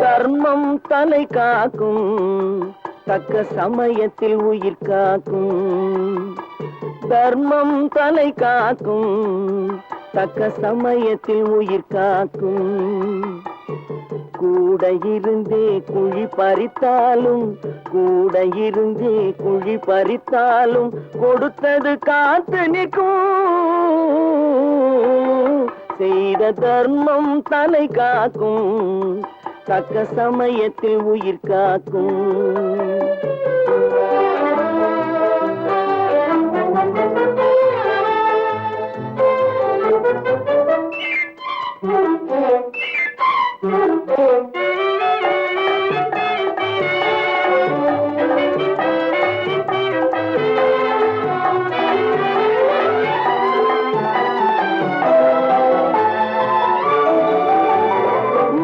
தர்மம் தலை காக்கும், தக்க சமயத்தில் உயிர் காக்கும். தர்மம் தலை காக்கும், தக்க சமயத்தில் உயிர் காக்கும். கூட இருந்தே குழி பறித்தாலும், கூட இருந்தே குழி பறித்தாலும் கொடுத்தது காத்து நிற்கும். செய்த தர்மம் தலை காக்கும், தக்க சமயத்தில் உயிர் காக்கும்.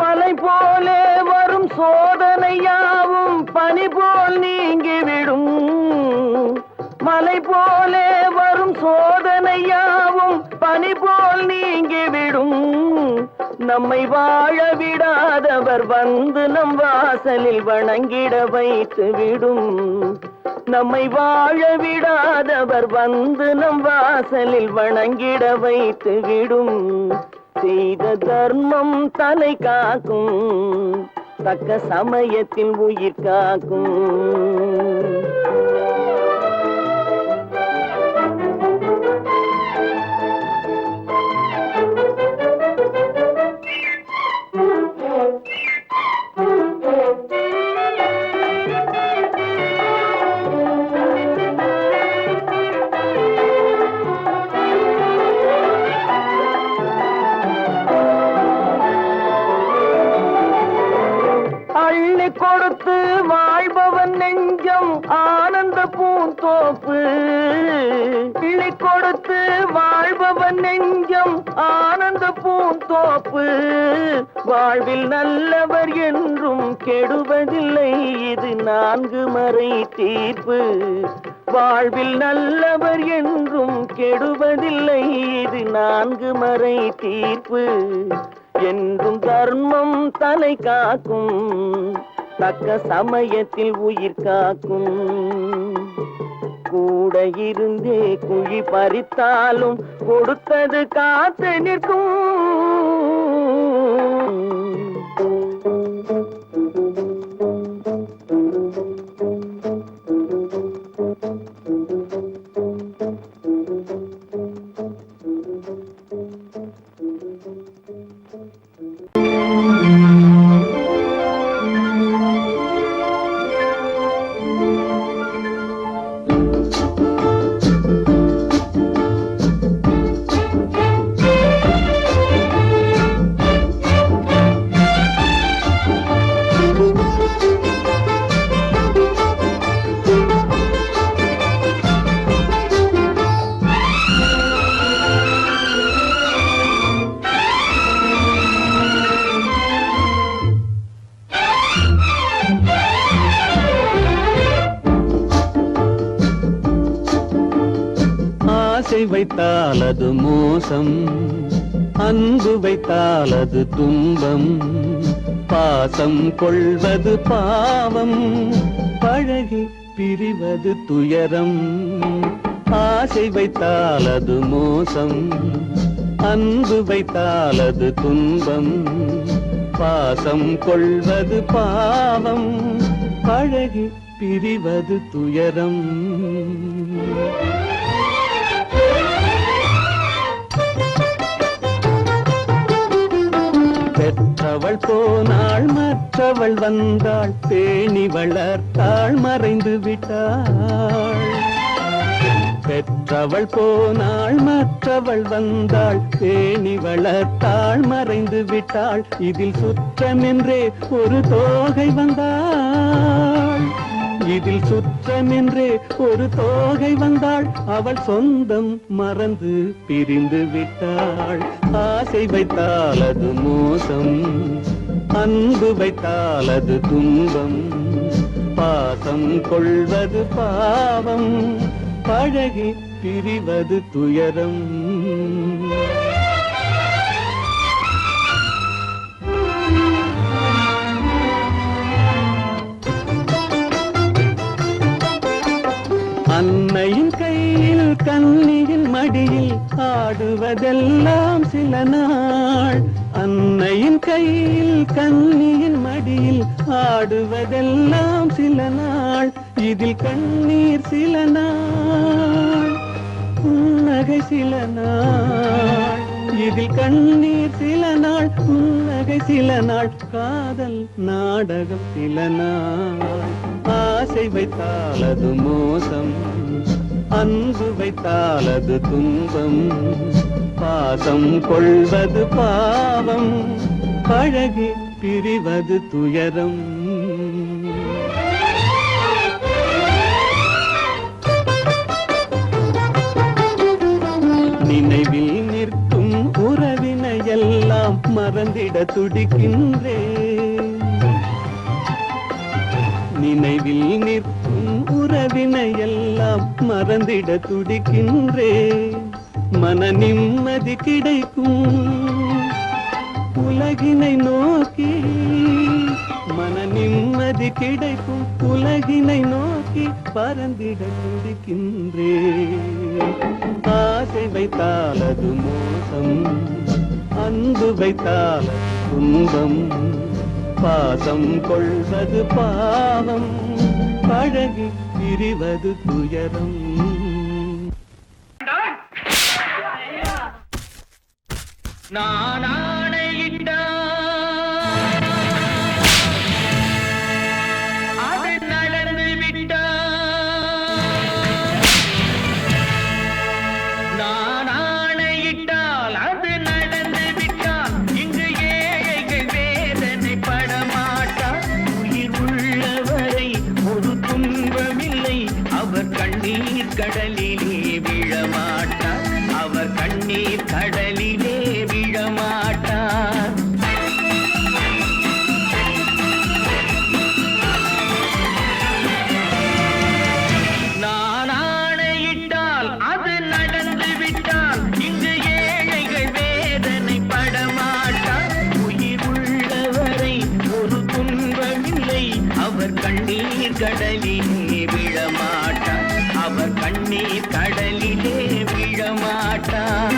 மலை போலே வரும் சோதனையாவும் பனி போல் நீங்கிவிடும். மலை போலே வரும் சோதனையாவும் பனி போல் நீங்கிவிடும். நம்மை வாழ விடாதவர் வந்து நம் வாசலில் வணங்கிட வைத்து விடும். நம்மை வாழ விடாதவர் வந்து நம் வாசலில் வணங்கிட வைத்து விடும். செய்த தர்மம் தலை காக்கும், தக்க சமயத்தில் உயிர் காக்கும். அள்ளி கொடுத்து வாழ்பவன் நெஞ்சம் ஆனந்த பூந்தோப்பு. அள்ளி கொடுத்து வாழ்பவன் நெஞ்சம் ஆனந்த பூந்தோப்பு. வாழ்வில் நல்லவர் என்றும் கெடுவதில்லை, இது 4 மறை தீர்ப்பு. வாழ்வில் நல்லவர் என்றும் கெடுவதில்லை, இது 4 மறை தீர்ப்பு. என்றும் தர்மம் தலை காக்கும், தக்க சமயத்தில் உயிர் காக்கும். கூட இருந்தே குழி பறித்தாலும் கொடுத்தது காத்து நிற்கும். ஆசை வைத்தால் அது மோசம், அன்பு வைத்தால் அது துன்பம். பாசம் கொள்வது பாவம், பழகி பிரிவது துயரம். ஆசை வைத்தால் அது மோசம், அன்பு வைத்தால் அது துன்பம். பாசம் கொள்வது பாவம், பழகி பிரிவது துயரம். பெற்றவள் போனாள், மற்றவள் வந்தாள், பேணி வளர்த்தாள், மறைந்து விட்டாள். பெற்றவள் போனாள், மற்றவள் வந்தாள், பேணி வளர்த்தாள், மறைந்து விட்டாள். இதில் சுற்றமென்றே ஒரு தோகை வந்தாள். இதில் சுற்றமென்றே ஒரு தோகை வந்தாள். அவள் சொந்தம் மறந்து பிரிந்து விட்டாள். ஆசை வைத்தால் அது மோசம், அன்பு வைத்தால் அது துன்பம், பாசம் கொள்வது பாவம், பழகி பிரிவது துயரம். அன்னையின் கையில் கன்னியின் மடியில் ஆடுவதெல்லாம் சில நாள், அன்னையின் கையில் கன்னியின் மடியில் ஆடுவதெல்லாம் சில நாள், இதில் கண்ணீர் சில நாள், புன்னகை சில நாள், இதில் கண்ணீர் சில நாள், புன்னகை சில நாள், காதல் நாடகம் சில நாள். ஆசை வைத்தால் அது மோசம், அன்பு வைத்தால் அது துன்பம், பாசம் கொள்வது பாவம், பழகி பிரிவது துயரம். நினைவில் நிற்கும் உறவினையெல்லாம் மறந்திட துடிக்கின்றேன், நினைவில் நிற்கும் உறவினையெல்லாம் மறந்திட துடிக்கின்றேன். மன நிம்மதி கிடைக்கும் உலகினை நோக்கி, மன நிம்மதி கிடைக்கும் உலகினை நோக்கி பறந்திட துடிக்கின்றேன். ஆசை வைத்தால் அது மோசம், அன்பு வைத்தால் அது துன்பம், பாசம் கொள்வது பாவம், பழகி பிரிவது துயரம். நான் ஆணையிட்டால் அது நடந்து விட்டால், நான் ஆணையிட்டால் அது நடந்து விட்டால், இங்கு ஏழைகள் வேதனை படமாட்டார். உயிர் உள்ளவரை ஒரு துன்பமில்லை, அவர் கண்ணீர் கடலிலே விழமாட்டார், அவர் கண்ணீர் கடலிலே விழமாட்டார். நான் ஆணையிட்டால் அது நடந்து விட்டால், இங்கு ஏழைகள் வேதனை படமாட்டார். உயிர் உள்ளவரை ஒரு துன்பமில்லை, அவர் கண்ணீர் கடலிலே விழமாட்டார், அவர் கண்ணீர் கடலிலே விழமாட்டார்.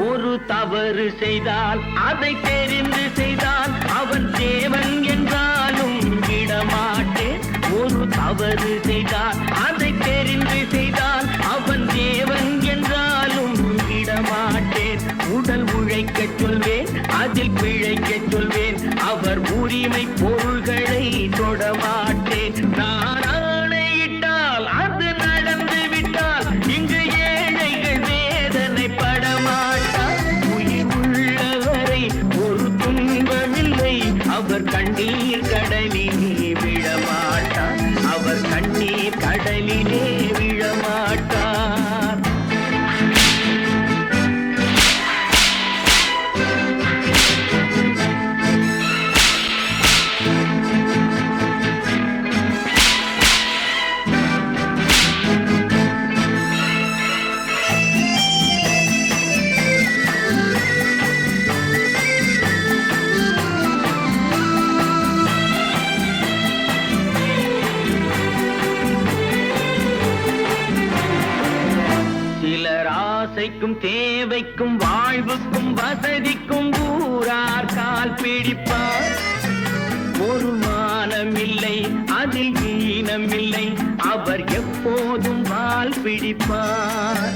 ஒரு தவறு செய்தால் அதை தெரிந்து செய்தால் அவன் தேவன் என்றாலும் விடமாட்டேன். ஒரு தவறு செய்தால் அதை தெரிந்து செய்தால் அவன் தேவன் என்றாலும் விடமாட்டேன். உடல் உழைக்கச் சொல்வேன், அதில் பிழைக்கச் சொல்வேன், அவர் உரிமை பொருள்களை தொடமாட்டேன். நான் ஆணையிட்டால் அது நடந்து விட்டால், இங்கு ஏழைகள் வேதனை படமாட்டார். உயிர் உள்ளவரை ஒரு துன்பமில்லை, அவர் கண்ணீர் கடலிலே விழமாட்டார், அவர் கண்ணீர் கடலிலே விழமாட்டார். ஆசைக்கும் தேவைக்கும் வாழ்வுக்கும் வசதிக்கும் ஊரார் கால் பிடிப்பார். ஒரு மானமில்லை, அதில் ஈனமில்லை, அவர் எப்போதும் வால் பிடிப்பார்.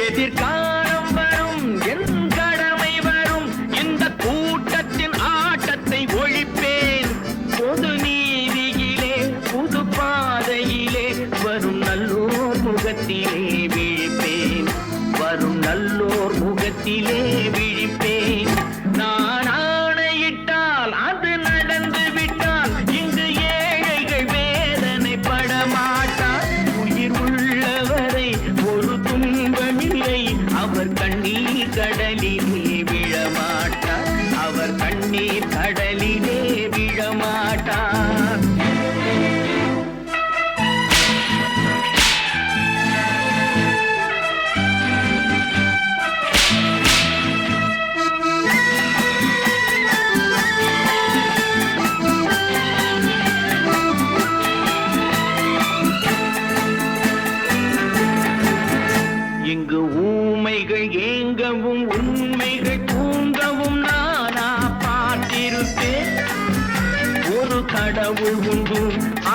எதிர்காலம் வரும், என் கடமை வரும், இந்த கூட்டத்தின் ஆட்டத்தை ஒழிப்பேன். பொது நீதியிலே புது பாதையிலே வரும் நல்லோர் முகத்திலே விழிப்பேன், வரும் நல்லோர் முகத்திலே விழிப்பேன். நான் ஆணையிட்டால் அது நடந்து விட்டால், இங்கு ஏழைகள் வேதனை படமாட்டார். உயிர் உள்ளவரை ஒரு துன்ப கண்ணீர் கடலிலே விழமாட்டார், அவர் கண்ணீர் கடலிலே விழமாட்டார். இங்கு ஊமைகள் ஏங்கவும் உண்மைகள் தூங்கவும் நானா பார்த்திருப்பேன். ஒரு கடவுள் உண்டு,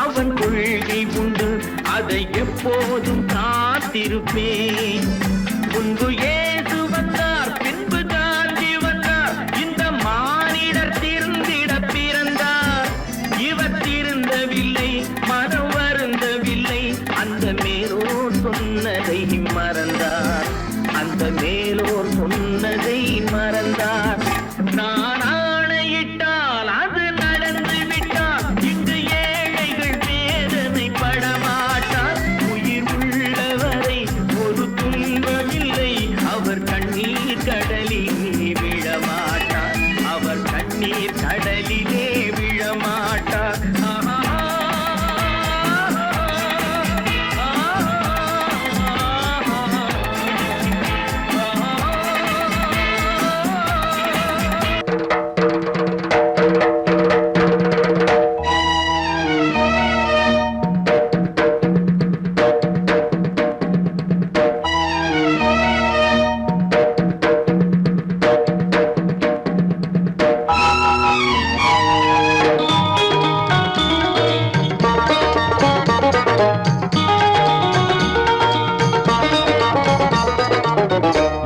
அவன் கொள்கை உண்டு, அதை எப்போதும் காத்திருப்பேன். முன்பு இயேசு வந்தார், பின்பு காந்தி வந்தார், இந்த மானிடர் திருந்திட பிறந்தார். இவர் திருந்தவில்லை, மனம் வருந்தவில்லை, அந்த மேலோர் சொன்னதை மறந்தார், அந்த மேலோர் சொன்னதை மறந்தார். நான் ஆணையிட்டால் அது நடந்து விட்டால், இங்கு ஏழைகள் வேதனை படமாட்டார். உயிர் உள்ளவரை ஒரு துன்பமில்லை, அவர் கண்ணீர் கடலிலே விழமாட்டார், அவர் கண்ணீர் கடலிலே விழமாட்டார்.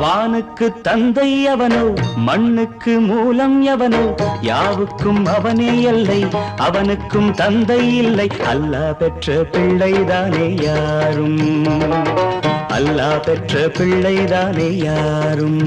வானுக்கு தந்தை அவனோ, மண்ணுக்கு மூலம் எவனோ, யாவுக்கும் அவனே எல்லை, அவனுக்கும் தந்தை இல்லை. அல்லாஹ் பெற்ற பிள்ளைதானே யாரும், அல்லாஹ் பெற்ற பிள்ளைதானே யாரும்.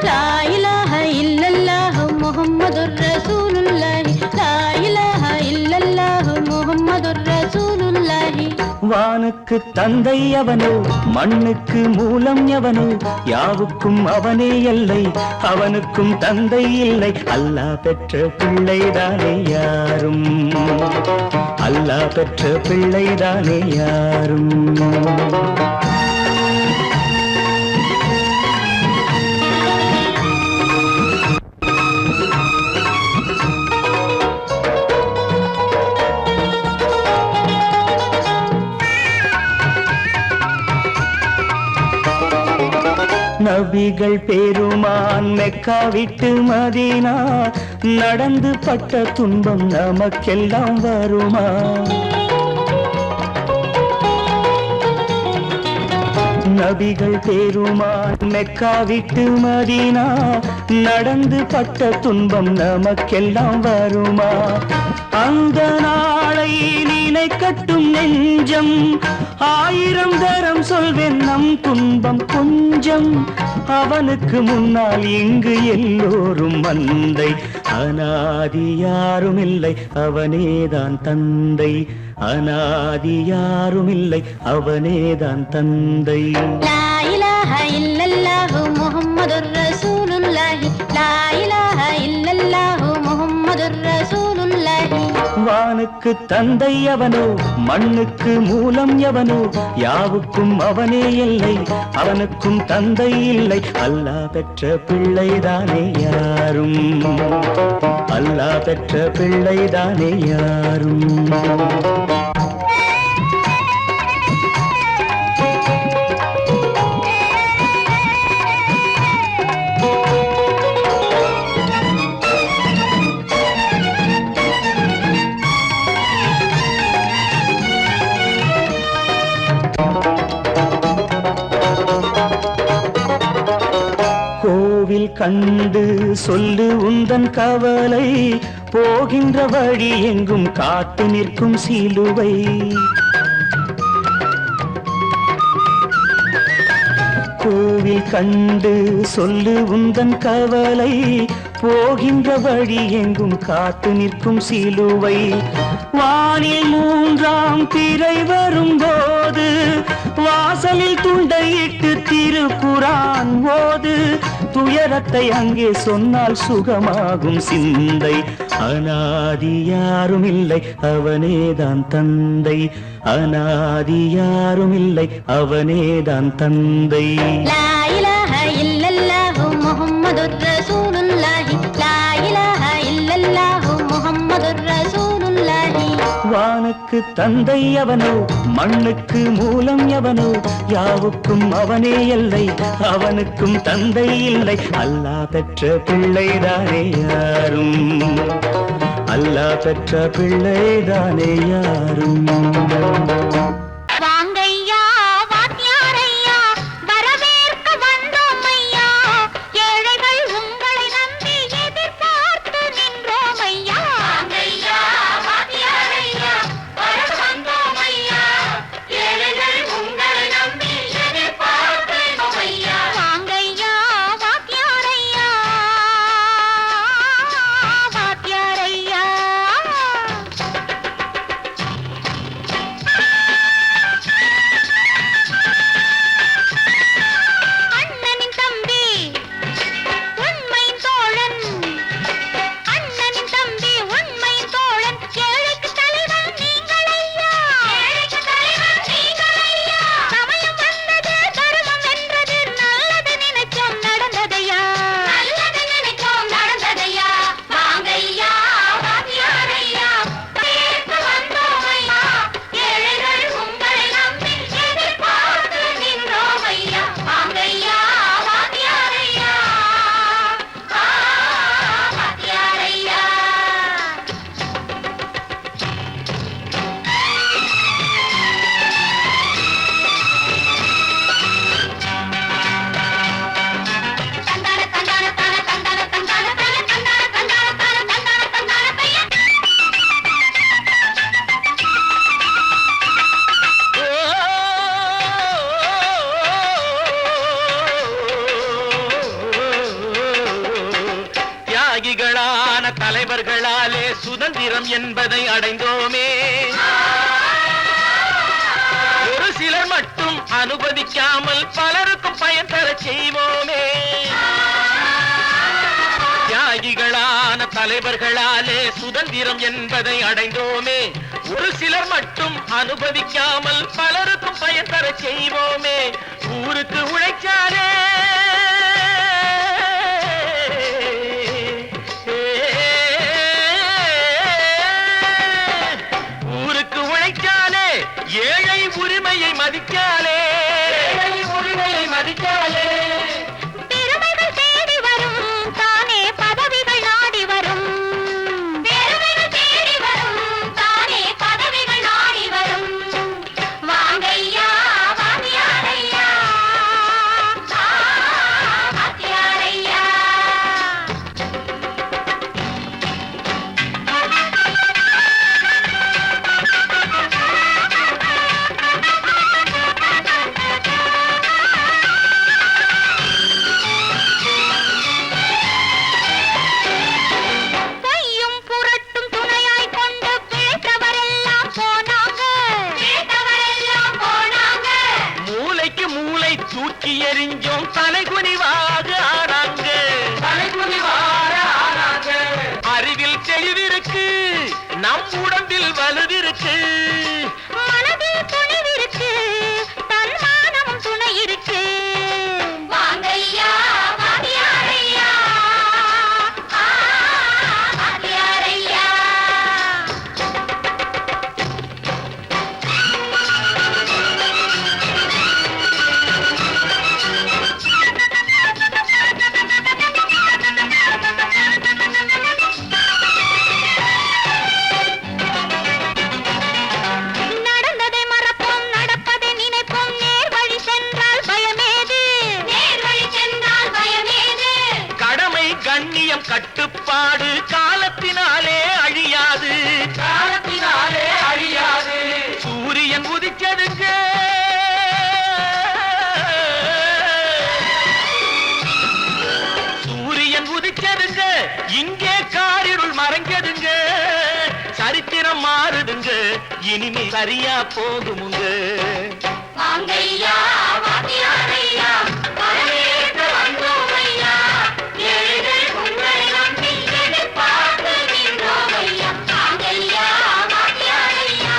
லா இலாஹ இல்லல்லாஹு முஹம்மதுர் ரசூலுல்லாஹி, லா இலாஹ இல்லல்லாஹு முஹம்மதுர் ரசூலுல்லாஹி. வானுக்கு தந்தை அவனோ, மண்ணுக்கு மூலம் எவனோ, யாவுக்கும் அவனே எல்லை, அவனுக்கும் தந்தை இல்லை. அல்லாஹ் பெற்ற பிள்ளைதானே யாரும், அல்லாஹ் பெற்ற பிள்ளைதானே யாரும். நபிகள் பெருமான் மெக்கா விட்டு மதீனா, நடந்து பட்ட துன்பம் நமக்கெல்லாம் வருமா? நபிகள் பெருமான் மெக்கா விட்டு மதீனா, நடந்து பட்ட துன்பம் நமக்கெல்லாம் வருமா? அந்த நாளை நினைக்கட்டும் நெஞ்சம், ஆயிரம் தரம் சொல்வேன் நம் துன்பம் கொஞ்சம். அவனுக்கு முன்னால் இங்கு எல்லோரும் மந்தை, அனாதி யாரும் இல்லை, அவனேதான் தந்தை, அனாதி யாரும் இல்லை, அவனேதான் தந்தை. லா இலாஹ இல்லல்லாஹு முஹம்மதுர் ரசூலுல்லாஹி, லா இலாஹ இல்லல்லாஹு முஹம்மதுர் ரசூலுல்லாஹி. வானுக்கு தந்தை அவனோ, மண்ணுக்கு மூலம் எவனோ, யாவுக்கும் அவனே இல்லை, அவனுக்கும் தந்தை இல்லை. அல்லாஹ் பெற்ற பிள்ளைதானே யாரும், அல்லாஹ் பெற்ற பிள்ளைதானே யாரும். கோவில் கண்டு சொல்லு உந்தன் கவலை, போகின்ற வழி எங்கும் காத்து நிற்கும் சிலுவை. கோவில் கண்டு சொல்லு உந்தன் கவலை, போகின்ற வழி எங்கும் காத்து நிற்கும் சிலுவை. வானில் மூன்றாம் பிறை வரும்போது வாசலில் துண்டையிட்டு திருக்குரான் ஓது. துயரத்தை அங்கே சொன்னால் சுகமாகும் சிந்தை. அநாதி யாரும் இல்லை அவனேதான் தந்தை. அநாதி யாரும் இல்லை அவனேதான் தந்தை. லா இலாஹ இல்லல்லாஹு முஹம்மதுர் ரசூலுல்லாஹி. லா இலாஹ இல்லல்லாஹு முஹம்மதுர் ரசூலுல்லாஹி. வானுக்கு தந்தை அவனோ, மண்ணுக்கு மூலம் எவனோ, யாவுக்கும் அவனே எல்லை, அவனுக்கும் தந்தை இல்லை. அல்லாஹ் பெற்ற பிள்ளைதானே யாரும், அல்லாஹ் பெற்ற பிள்ளைதானே யாரும். வாங்கையா வாத்தியாரையா வரவேற்க வந்தோம் ஐயா. ஏழைகள் உங்களை நம்பி எதிர்பார்த்து நின்றோம் ஐயா. வாங்கையா வாத்தியாரையா வர வந்தோம் ஐயா. ஏழைகள் உங்களை நம்பி எதிர்பார்த்து நின்றோம் ஐயா. வாங்கையா வாத்தியாரையா வாத்தியாரையா. அண்ணனின் தம்பி உண்மையின் தோழன். அண்ணனின் தம்பி உண்மையின் தோழன். ஏழைக்கு தலைவன் நீங்கள் ஐயா. ஏழைக்கு தலைவன் நீங்கள் ஐயா. சமயம் வந்தது தர்மம் வென்றது. நல்லது நினைச்சோம் நடந்ததையா. நல்லது நினைச்சோம் நடந்ததையா. வாங்கையா வாத்தியாரையா கேட்டு வந்தோம் ஐயா. ஏழைகள் உங்களை நம்பி எதிர்பார்த்து நின்றோம் ஐயா. வாங்கையா வாத்தியாரையா வாத்தியாரையா. தந்தான தந்தான தான தந்தான தந்தான தான தந்தான தந்தான தான தந்தான தந்தான பையா. தியாகிகளான தலைவர்களாலே சுதந்திரம் என்பதை அடைந்தோமே. ஒரு சிலர் மட்டும் அனுமதிக்காமல் பலருக்கும் பயன் தர செய்வோமே. தியாகிகளான தலைவர்களாலே சுதந்திரம் என்பதை அடைந்தோமே. ஒரு சிலர் மட்டும் அனுமதிக்காமல் பலருக்கும் பயன் தர செய்வோமே. ஊருக்கு உழைச்சாலே ஊருக்கு உழைச்சாலே ஏழை உரிமையை மதிச்சாலே, ஏழை உரிமையை மதிச்சாலே. பெருமைகள் தேடி வரும் தானே பதவிகள் நாடி வரும். பெருமைகள் தேடி வரும் தானே பதவிகள் நாடி வரும். வாங்கையா வாத்தியாரையா வாத்தியாரையா. பொய்யும் புரட்டும் துணையாய் கொண்டு பிழைத்தவரெல்லாம் போனாங்க. பிழைத்தவரெல்லாம் போனாங்க. மூளைக்கு மூளை தூக்கி எறிஞ்சோம் தலைகுனிவாக ஆனாங்க. தலைகுனிவாக ஆனாங்க. அறிவில் தெளிவிருக்கு, நம் உடம்பில் வலுவிருக்கு. மனதில் துணிவிருக்கு, தன்மானமும் துணை இருக்கு. வாங்கையா வாத்தியாரையா வாத்தியாரையா. நடந்ததை மறப்போம், நடப்பதை நினைப்போம். நேர் வழி சென்றால் பயமேது. நேர் வழி சென்றால் பயமேது. கடமை கண்ணியம் கட்டுப்பாடு காலத்தினாலே அழியாது. காலத்தினாலே அழியாது. சூரியன் உதிச்சதுங்க, சூரியன் உதிச்சதுங்க. இங்கே காரிருள் மறைஞ்சதுங்க. சரித்திரம் மாறுது இனிமே சரியா போகுமுங்க. வாங்கையா வாத்தியாரையா வரவேற்க வந்தோமையா ஏழைகள் உங்களை நம்பி எதிர்பார்த்து நின்றோமையா வாங்கையா வாத்தியாரையா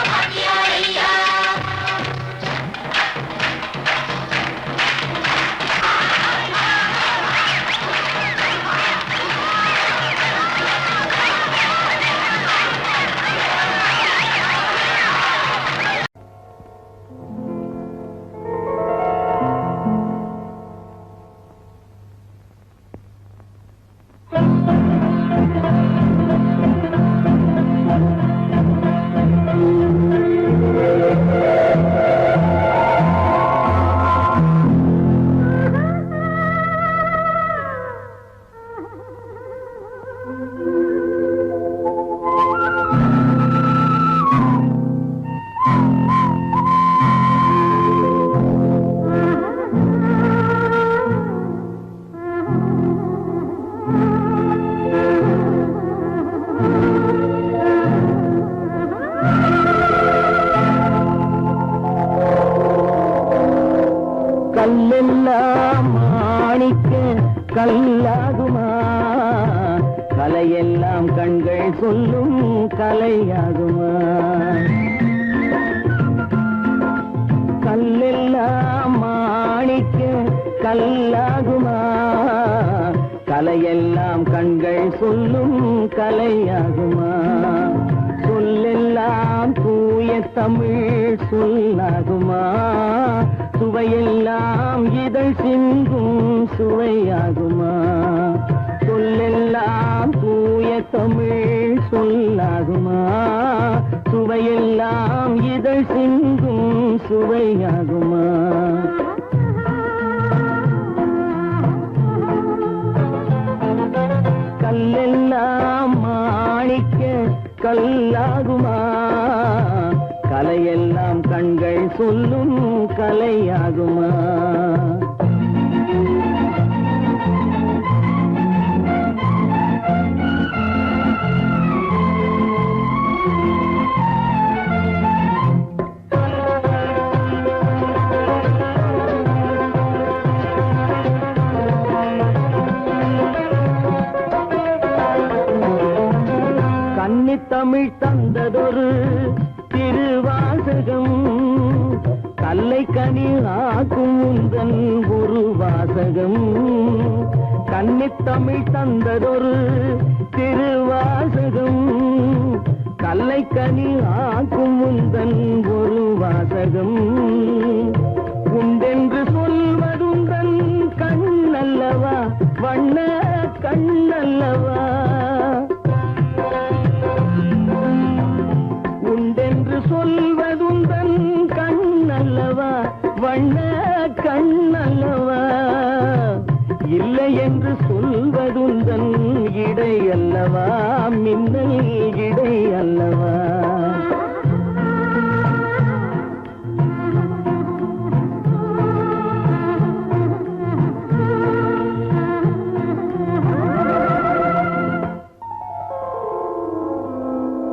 வாத்தியாரையா. கல்லெல்லாம் மாணிக்க கல்லாகுமா கலையெல்லாம் கண்கள் சொல்லும் கலையாகுமா கல்லெல்லாம் மாணிக்க கல்லாகுமா கலையெல்லாம் கண்கள் சொல்லும் கலையாகுமா சொல்லெல்லாம் தூய தமிழ் சொல்லாகுமா சுவையெல்லாம் இதழ் சிந்தும் சுவையாகுமா சொல்லெல்லாம் தூய தமிழ் சொல்லாகுமா சுவையெல்லாம் இதழ் சிந்தும் சுவையாகுமா கல்லெல்லாம் மாணிக்க கல்லாகுமா கலையெல்லாம் கண்கள் சொல்லும் கலையாகுமா கன்னித்தமிழ் தந்ததொரு திருவாசகம் கல்லை கனி ஆக்கும் உந்தன் ஒரு வாசகம் கன்னித்தமிழ் தந்ததொரு திருவாசகம் கல்லை கனி ஆக்கும் உந்தன் ஒரு வாசகம் உண்டென்று சொல்வதுந்தன் கண்ணல்லவா வண்ண கண்ணல்லவா உண்டென்று சொல்வதுந்தன் கண்ணல்லவா வண்ண கண்ணல்லவா இல்லை என்று சொல்வதுந்தன் இடை அல்லவா மின்னல் இடை அல்லவா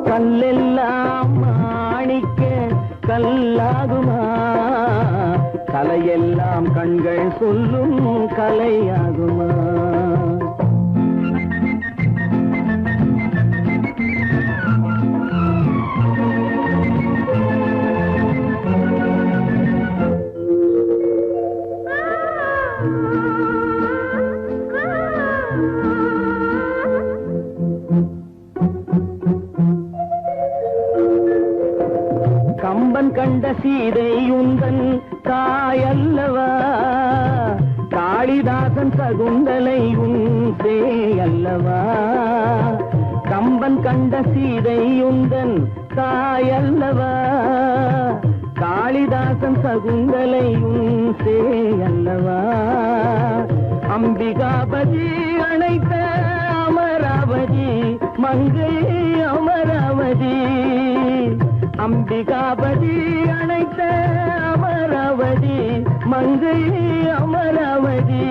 கல்லெல்லாம் மாணிக்க கல்லாகுமா கலையெல்லாம் கண்கள் சொல்லும் கலையாகுமா கம்பன் கண்ட சீதை உந்தன் தாயல்லவா காளிதாசன் சகுந்தலை உன் சேயல்லவா கம்பன் கண்ட சீதை உந்தன் தாயல்லவா காளிதாசன் சகுந்தலை உன் சேயல்லவா அம்பிகாபதி அணைத்த அமராவதி மங்கை அமராவதி அம்பிகாபதி அணைத்த அமராவதி மங்கை அமராவதி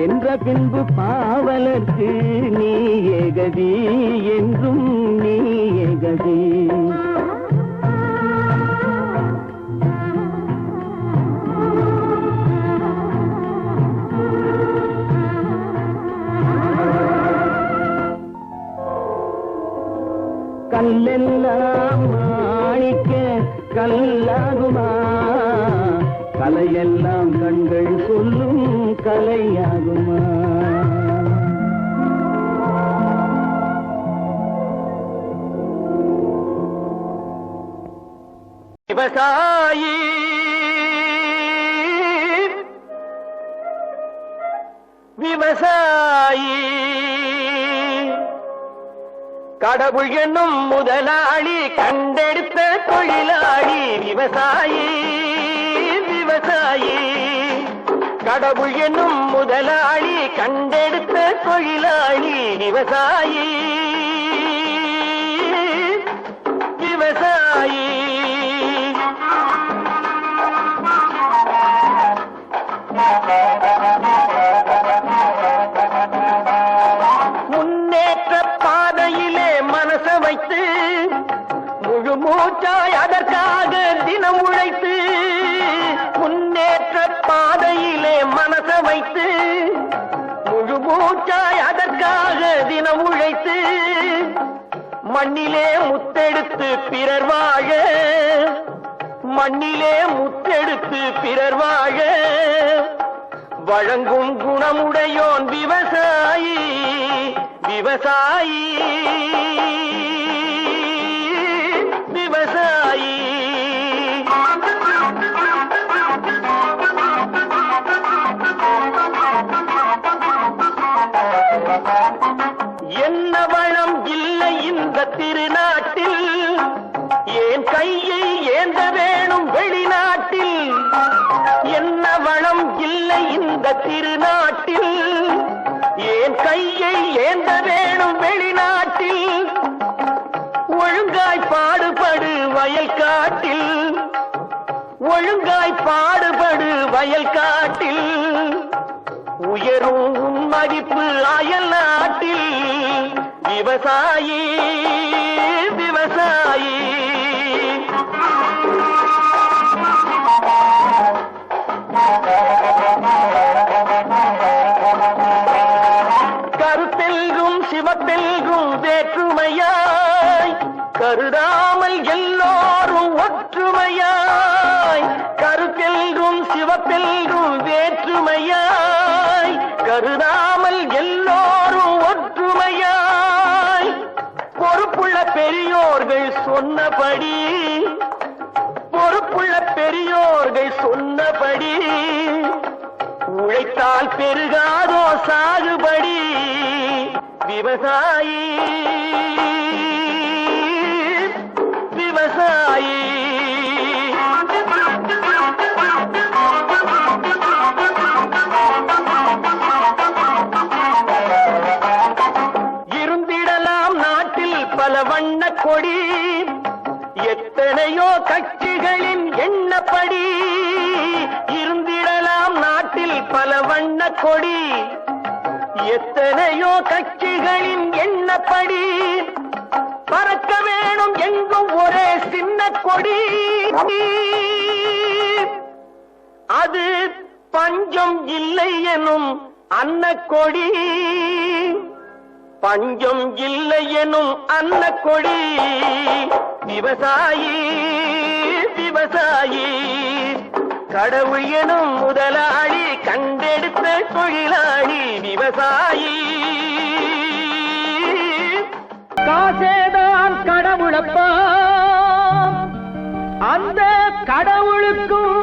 என்ற பின்பு பாவலர்க்கு நீ ஏகதி என்றும் நீ ஏகதி. கல்லெல்லாம் மாணிக்க கல்லாகுமா, கலையெல்லாம் கண்கள் சொல்லும் கலையாகுமா. விவசாயி விவசாயி கடவுள் என்னும் முதலாளி கண்டெடுத்த தொழிலாளி. விவசாயி விவசாயி கடவுள் என்னும் முதலாளி கண்டெடுத்த தொழிலாளி. விவசாயி விவசாயி முன்னேற்ற பாதையிலே மனச வைத்து முழு மூச்சாய் அதற்காக தினம் உழைத்து. முன்னேற்ற பாதையிலே மனச வைத்து முழு மூச்சாய் அதற்காக தினம் உழைத்து. மண்ணிலே முத்தெடுத்து பிறர் வாழ, மண்ணிலே முத்தெடுத்து பிறர் வாழ வழங்கும் குணமுடையோன் விவசாயி. விவசாயி விவசாயி என்ன வளம் இல்லை இந்த திருநாட்டில், ஏன் கையை ஏந்த வேணும் வெளிநாட்டில். என்ன வளம் இல்லை இந்த திருநாட்டில், ஏன் கையை ஏந்த வேணும் வெளிநாட்டில். ஒழுங்காய் பாடுபடு வயல் காட்டில், ஒழுங்காய் பாடுபடு வயல் காட்டில். உயரும் உன் மதிப்பு அயல் நாட்டில். விவசாயி விவசாயி கருத்தெல்கும் சிவத்தெல்கும் வேற்றுமையாய் கருதாமல் எல்லோரும் ஒற்றுமையாய். கருத்தெல்கும் சிவத்தெல்கும் வேற்றுமையாய் கருதாமல் எல்லோரும் ஒற்றுமையாய். பொறுப்புள்ள பெரியோர்கள் சொன்னபடி, பொறுப்புள்ள பெரியோர்கள் சொன்னபடி உழைத்தால் பெருகாதோ சாகுபடி. விவசாயி விவசாயி இருந்திடலாம் நாட்டில் பல வண்ண கொடி, எத்தனையோ கட்சிகளின் எண்ணப்படி. இருந்திடலாம் நாட்டில் பல வண்ண கொடி, எத்தனையோ கட்சிகளின் எண்ணப்படி. பறக்க வேணும் எங்கும் ஒரே சின்ன கொடி, அது பஞ்சம் இல்லை எனும் அன்னக்கொடி. பஞ்சம் இல்லை எனும் அன்னக்கொடி. விவசாயி விவசாயி கடவுள் எனும் முதலாளி கண்டெடுத்த தொழிலாளி. விவசாயி காசேதான் கடவுளப்பா, அந்த கடவுளுக்கும்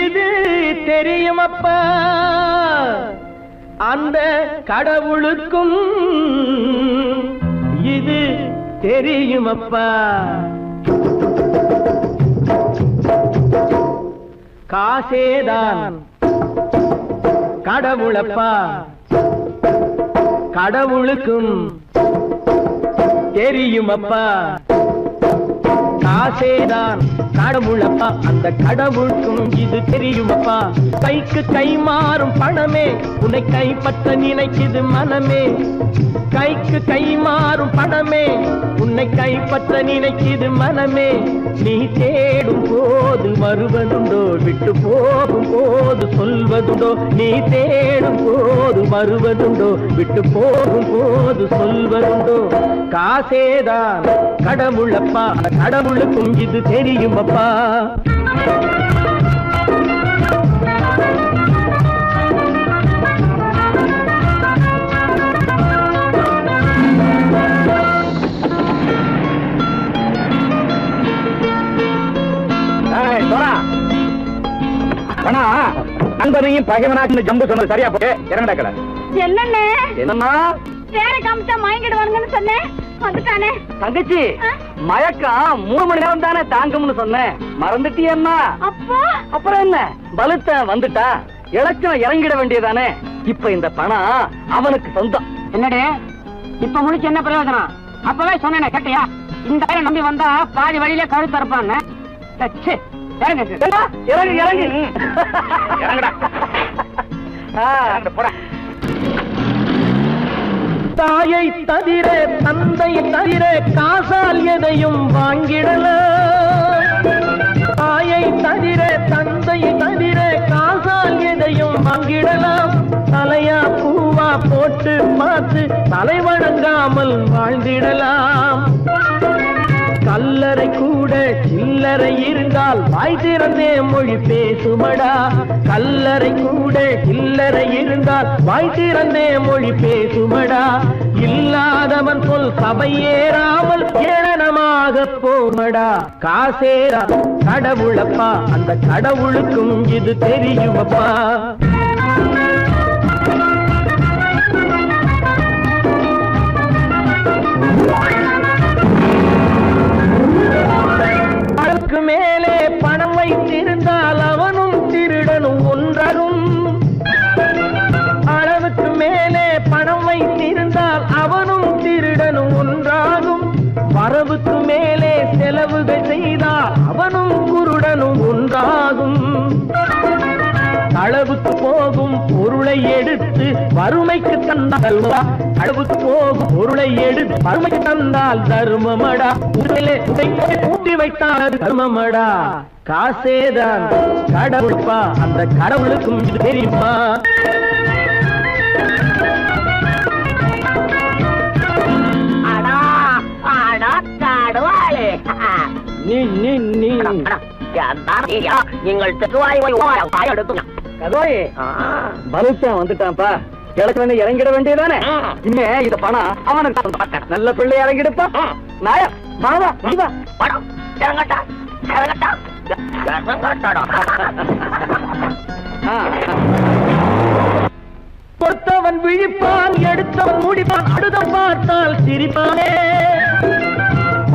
இது தெரியுமப்பா. அந்த கடவுளுக்கும் இது தெரியுமப்பா. காசேதான் கடவுளப்பா, கடவுளுக்கும் தெரியுமப்பா. காசேதான் கடவுளப்பா, அந்த கடவுளுக்கும் இது தெரியுமப்பா. கைக்கு கை மாறும் பணமே உன்னை கைப்பற்ற நினைக்குது மனமே. கைக்கு கை மாறும் பணமே உன்னை கைப்பற்ற நினைக்குது மனமே. நீ தேடும் போது வருவதுண்டோ, விட்டு போகும் போது சொல்வதுண்டோ. நீ தேடும் போது வருவதுண்டோ, விட்டு போகும் போது சொல்வதுண்டோ. காசேதான் கடவுளப்பா, கடவுளுக்கும் இது தெரியுமப்பா. நண்பனையும் பகைவனாக்கு ஜம்பு சொன்னது சரியா போட்டு இறங்கடக்கல. என்னண்ணே என்னம்மா வேற காமிச்சா மயங்கிடுவானுங்கன்னு சொன்னேன், வந்துட்டானே. தங்கச்சி, மயக்கம் 3 மணி நேரம் தானே தாங்கும்னு சொன்னேன், மறந்துட்டியம்மா? அப்பா அப்புறம் என்ன, பலுத்த வந்துட்டா இலச்சம் இறங்கிட வேண்டியதானே. இப்ப இந்த பணம் அவனுக்கு சொந்தம். என்னடே இப்ப முடிச்சு என்ன பிரயோஜனம்? அப்பவே சொன்னேனே கேட்டியா? இந்த பையன் நம்பி வந்தா பாதி வழியில கழுத்து இருப்பான்னு. இறங்கு இறங்கு இறங்குடா. போடா. தாயை தவிர தந்தை தவிர காசால் எதையும் வாங்கிடலாம். தாயை தவிர தந்தை தவிர காசால் எதையும் வாங்கிடலாம். தலையா பூவா போட்டு பார்த்து தலை வணங்காமல் வாழ்ந்திடலாம். கல்லறை கூட சில்லறை இருந்தால் வாய் திறந்தே மொழி பேசுமடா. கல்லறை கூட சில்லறை இருந்தால் வாய் திறந்தே மொழி பேசுமடா. இல்லாதவன் சொல் சபையேறாமல் ஏளனமாக போமடா. காசேரா கடவுளப்பா, அந்த கடவுளுக்கும் இது தெரியுமப்பா. அளவுக்கு மேலே பணம் வைத்திருந்தால் அவனும் திருடனும் ஒன்றாகும். அளவுக்கு மேலே பணம் வைத்திருந்தால் அவனும் திருடனும் ஒன்றாகும். வரவுக்கு மேலே செலவுகள் செய்தால் அவனும் குருடனும் ஒன்றாகும். அளவுக்கு போகும் பொருளை எடுத்து வறுமைக்கு தந்தால் அளவுக்கு போகும் பொருளை எடுத்து வறுமைக்கு தந்தால் தர்மமடா. ஊட்டி வைத்தால் தர்மமடா. காசேதான் கடவுளப்பா, அந்த கடவுளுக்கும் இது தெரியுமா. நீ நீ நீ நீங்கள் தெருவாய் எடுத்து கதோய் பலுத்தான் வந்துட்டான்ப்பா. கிழக்கு இறங்கிட வேண்டியதானே. இனிமே இந்த பணம் அவனுக்கு நல்ல பிள்ளை இறங்கிடுப்பா. நாயா மாவா படம் இறங்கட்டா இறங்கட்டா. கொடுத்தவன் விழிப்பான், எடுத்தவன் முடிப்பான், அடுத்தவன் பார்த்தால் சிரிப்பானே.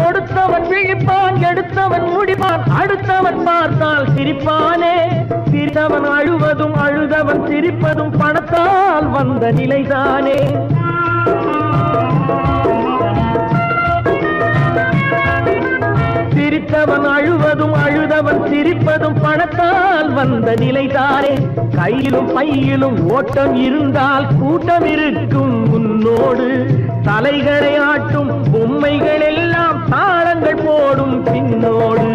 கொடுத்தவன் விழிப்பான், எடுத்தவன் முடிப்பான், அடுத்தவன் பார்த்தால் சிரிப்பானே. சிரித்தவன் அழுவதும் அழுதவன் சிரிப்பதும் பணத்தால் வந்த நிலைதானே. சிரித்தவன் அழுவதும் அழுதவன் சிரிப்பதும் பணத்தால் வந்த நிலைதானே. கையிலும் பையிலும் ஓட்டம் இருந்தால் கூட்டம் இருக்கும் உன்னோடு. தலைகளை ஆட்டும் பொம்மைகள் எல்லாம் தாளங்கள் போடும் பின்னோடு.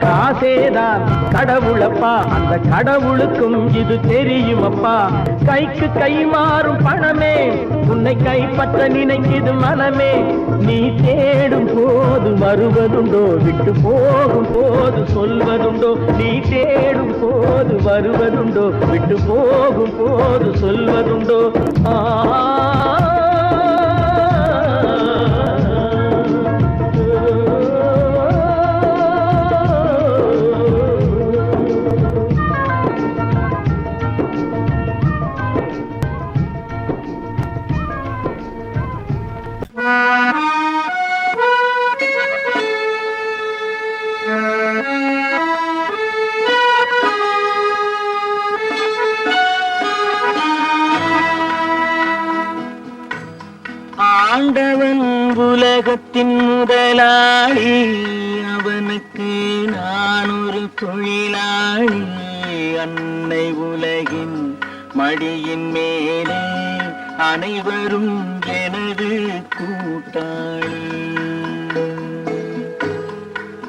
காசேதான் கடவுளப்பா, அந்த கடவுளுக்கும் இது தெரியுமப்பா. கைக்கு கை மாறும் பணமே உன்னை கைப்பற்ற நினைக்குது மனமே. நீ தேடும் போது வருவதுண்டோ, விட்டு போகும் போது சொல்வதுண்டோ. நீ தேடும் போது வருவதுண்டோ, விட்டு போகும் போது சொல்வதுண்டோ. முதலாளி அவனுக்கு நான் ஒரு தொழிலாளி அன்னை உலகின் மடியின் மேலே அனைவரும் எனது கூட்டாளி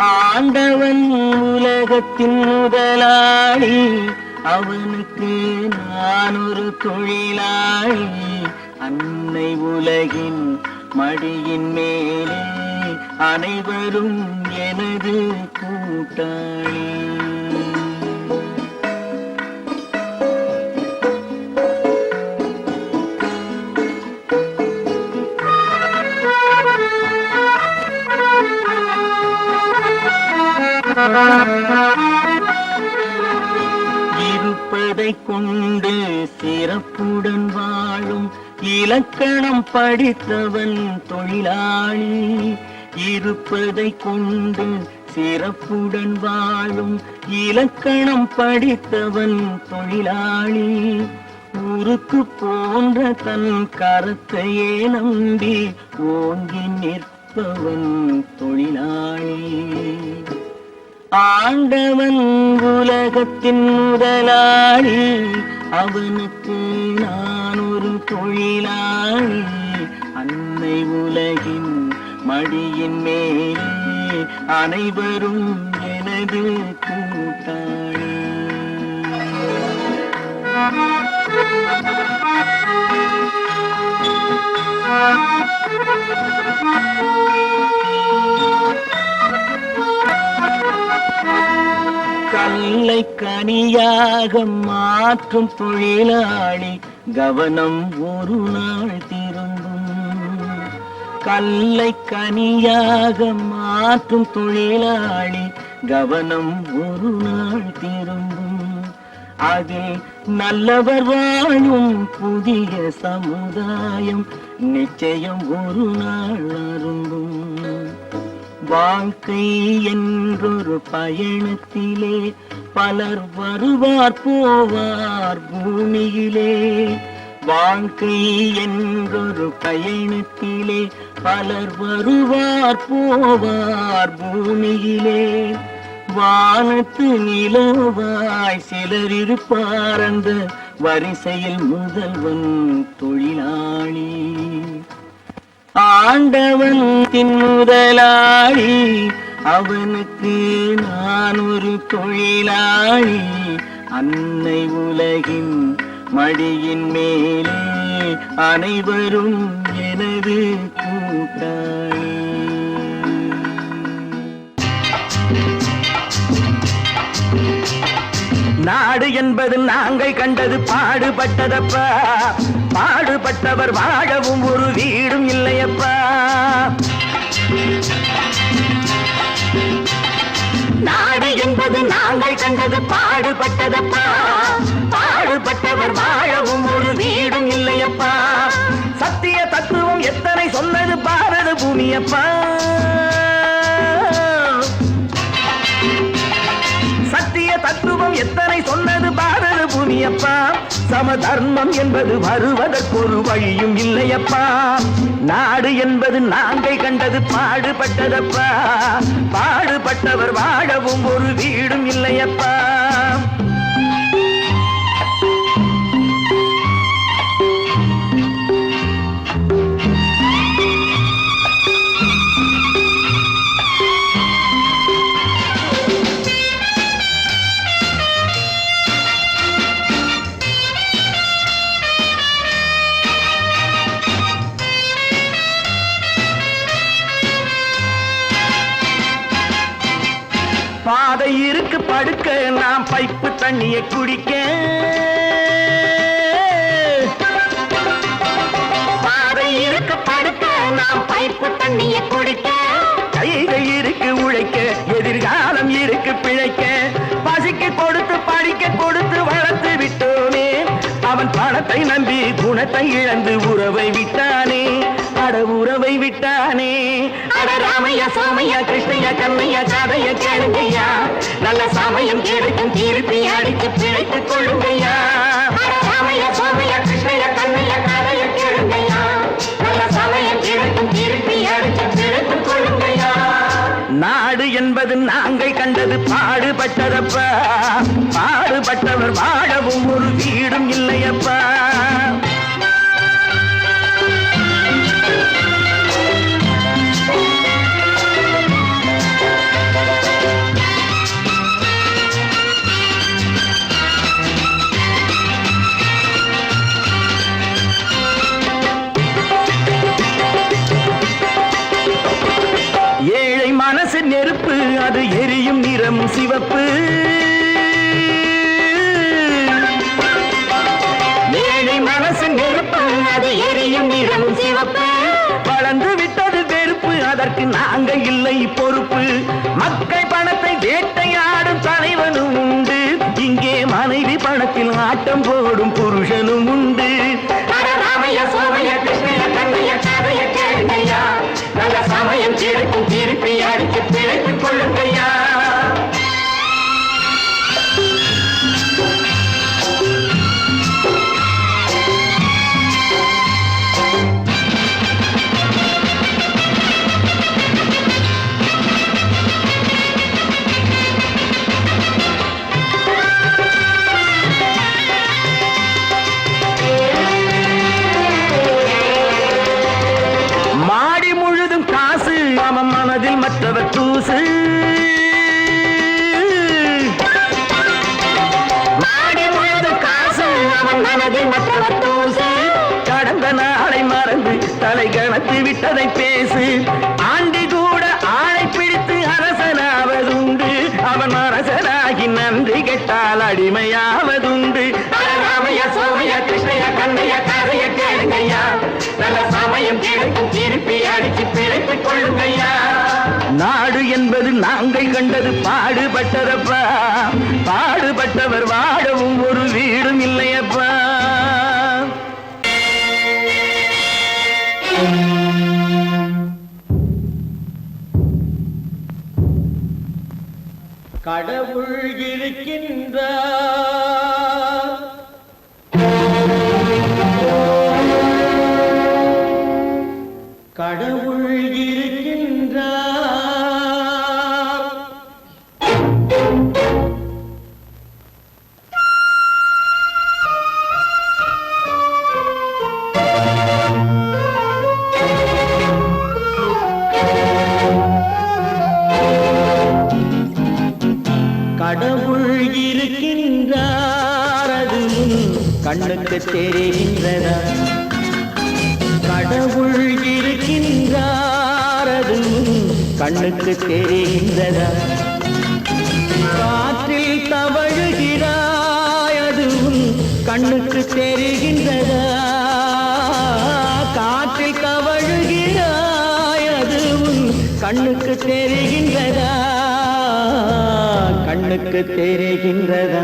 ஆண்டவன் உலகத்தின் முதலாளி அவனுக்கு நான் ஒரு தொழிலாளி அன்னை உலகின் மடியின் மேலே அனைவரும் எனது கூட்டாளி இருப்பதை கொண்டு சிறப்புடன் வாழும் இலக்கணம் படித்தவன் தொழிலாளி இருப்பதை கொண்டு சிறப்புடன் வாழும் இலக்கணம் படித்தவன் தொழிலாளி ஊருக்கு போன்ற தன் கருத்தையே நம்பி ஓங்கி நிற்பவன் தொழிலாளி ஆண்டவன் உலகத்தின் முதலாளி அவனுக்கு நான் ஒரு தொழிலாளி அன்னை உலகின் மடியின் மேலே அனைவரும் எனது கூட்டாளி கல்லை கனியாக மாற்றும் தொழிலாளி கவனம் ஒரு நாள் திரும்பும் கல்லை கனியாக மாற்றும் தொழிலாளி கவனம் ஒரு நாள் திரும்பும் அதில் நல்லவர் வாழும் புதிய சமுதாயம் நிச்சயம் ஒரு நாள் அரும்பும் வாழ்க்கை என்றொரு பயணத்திலே பலர் வருவார் போவார் பூமியிலே வாழ்க்கை என்றொரு பயணத்திலே பலர் வருவார் போவார் பூமியிலே வானத்து நிலவாய் சிலர் இருப்பார் அந்த வரிசையில் முதல்வன் தொழிலாளி ஆண்டவன் முதலாளி அவனுக்கு நான் ஒரு தொழிலாளி அன்னை உலகின் மடியின் மேலே அனைவரும் எனது கூட்டாளி நாடு என்பது நாங்கள் கண்டது பாடுபட்டதப்பா பாடுபட்டவர் வாழவும் ஒரு வீடும் இல்லையப்பா நாடு என்பது நாங்கள் கண்டது பாடுபட்டதப்பா பாடுபட்டவர் வாழவும் ஒரு வீடும் இல்லையப்பா சத்திய தத்துவம் எத்தனை சொன்னது பாரத பூமியப்பா சத்திய தத்துவம் எத்தனை சொன்னது பாரத பூமியப்பா சமதர்மம் என்பது வருவதற்கொரு வழியும் இல்லையப்பா நாடு என்பது நாங்கள் கண்டது பாடுபட்டதப்பா பாடுபட்டவர் வாழவும் ஒரு வீடும் இல்லையப்பா பாதை இருக்கு படுக்க நாம் பைப்பு தண்ணியை குடிக்க பாதை இருக்கு படுக்க நாம் பைப்பு தண்ணியை குடிக்க கைகள் இருக்கு உழைக்க எதிர்காலம் இருக்கு பிழைக்க பசிக்கு கொடுத்து படிக்க கொடுத்து வளர்த்து விட்டோமே அவன் பணத்தை நம்பி குணத்தை இழந்து உறவை விட்டானே அட உறவை விட்டானே அட ராமையா சோமையா கிருஷ்ணையா கண்ணையா காதைய கேளுங்கய்யா நல்ல சமயம் கிடைக்கும் திருப்பி அடித்து பிழைத்துக் கொள்ளுங்கய்யா ராமையா சோமையா கிருஷ்ணையா கண்ணையா காதைய கேளுங்கய்யா நல்ல சமயம் கிடைக்கும் திருப்பி அடித்து பிழைத்துக் கொள்ளுங்கய்யா நாடு என்பது நாங்கள் கண்டது பாடுபட்டதப்பா, பாடுபட்டவர் வாழவும் ஒரு வீடும் இல்லையப்பா. ஏழை மனசு நெருப்பு, அது எரியும் நிறம் சிவப்பு. ஏழை மனசு நெருப்பு, அது எரியும் நிறம் சிவப்பு. வளர்ந்து விட்டது வெறுப்பு, அதற்கு நாங்க இல்லை பொறுப்பு. மக்கள் பணத்தை வேட்டையாடும் தலைவனும் உண்டு, இங்கே மனைவி பணத்தில் ஆட்டம் போடும் புருஷனும் உண்டு. ராமைய சோமைய கிருஷ்ணய கண்ணைய கதைய கேளுங்கய்யா, நல்ல சமயம் கிடைக்கும் திருப்பி அடித்து பிழைத்துக் கொள்ளுங்கய்யா. மனதில் மற்றவர் தூசு, மாடி முழுது காசு, அவன் மனதில் மற்றவர் தூசு. கடந்த நாளை மறந்து தலை கணத்து விட்டதை பேசு. ஆண்டி கூட ஆளை பிடித்து அரசனாவதுண்டு, அவன் அரசனாகி நன்றி கெட்டால் அடிமையாவதுண்டு. ராமைய சோமைய கிருஷ்ணய கண்ணைய கதைய கேளுங்கய்யா, நல்ல சமயம் கிடைக்கும் திருப்பி அடிச்சு பிழைத்துக் கொள்ளுங்கய்யா. நாடு என்பது நாங்கள் கண்டது பாடுபட்டதப்பா, பாடுபட்டவர் வாழவும் ஒரு வீடும் இல்லையப்பா. கடவுள் இருக்கின்றார், கடவுள் இருக்கின்றார். கடவுள் இருக்கின்றார், அது கண்ணுக்கு தெரிகின்றதா? கடவுள் இருக்கின்றார், அது கண்ணுக்கு தெரிகின்றதா? காற்றில் தவழுகிறாய், அதுவும் கண்ணுக்கு தெரிகின்றதா? காற்றில் தவழுகிறாய், அதுவும் கண்ணுக்கு தெரிகின்றதா? கண்ணுக்கு தெரிகின்றதா?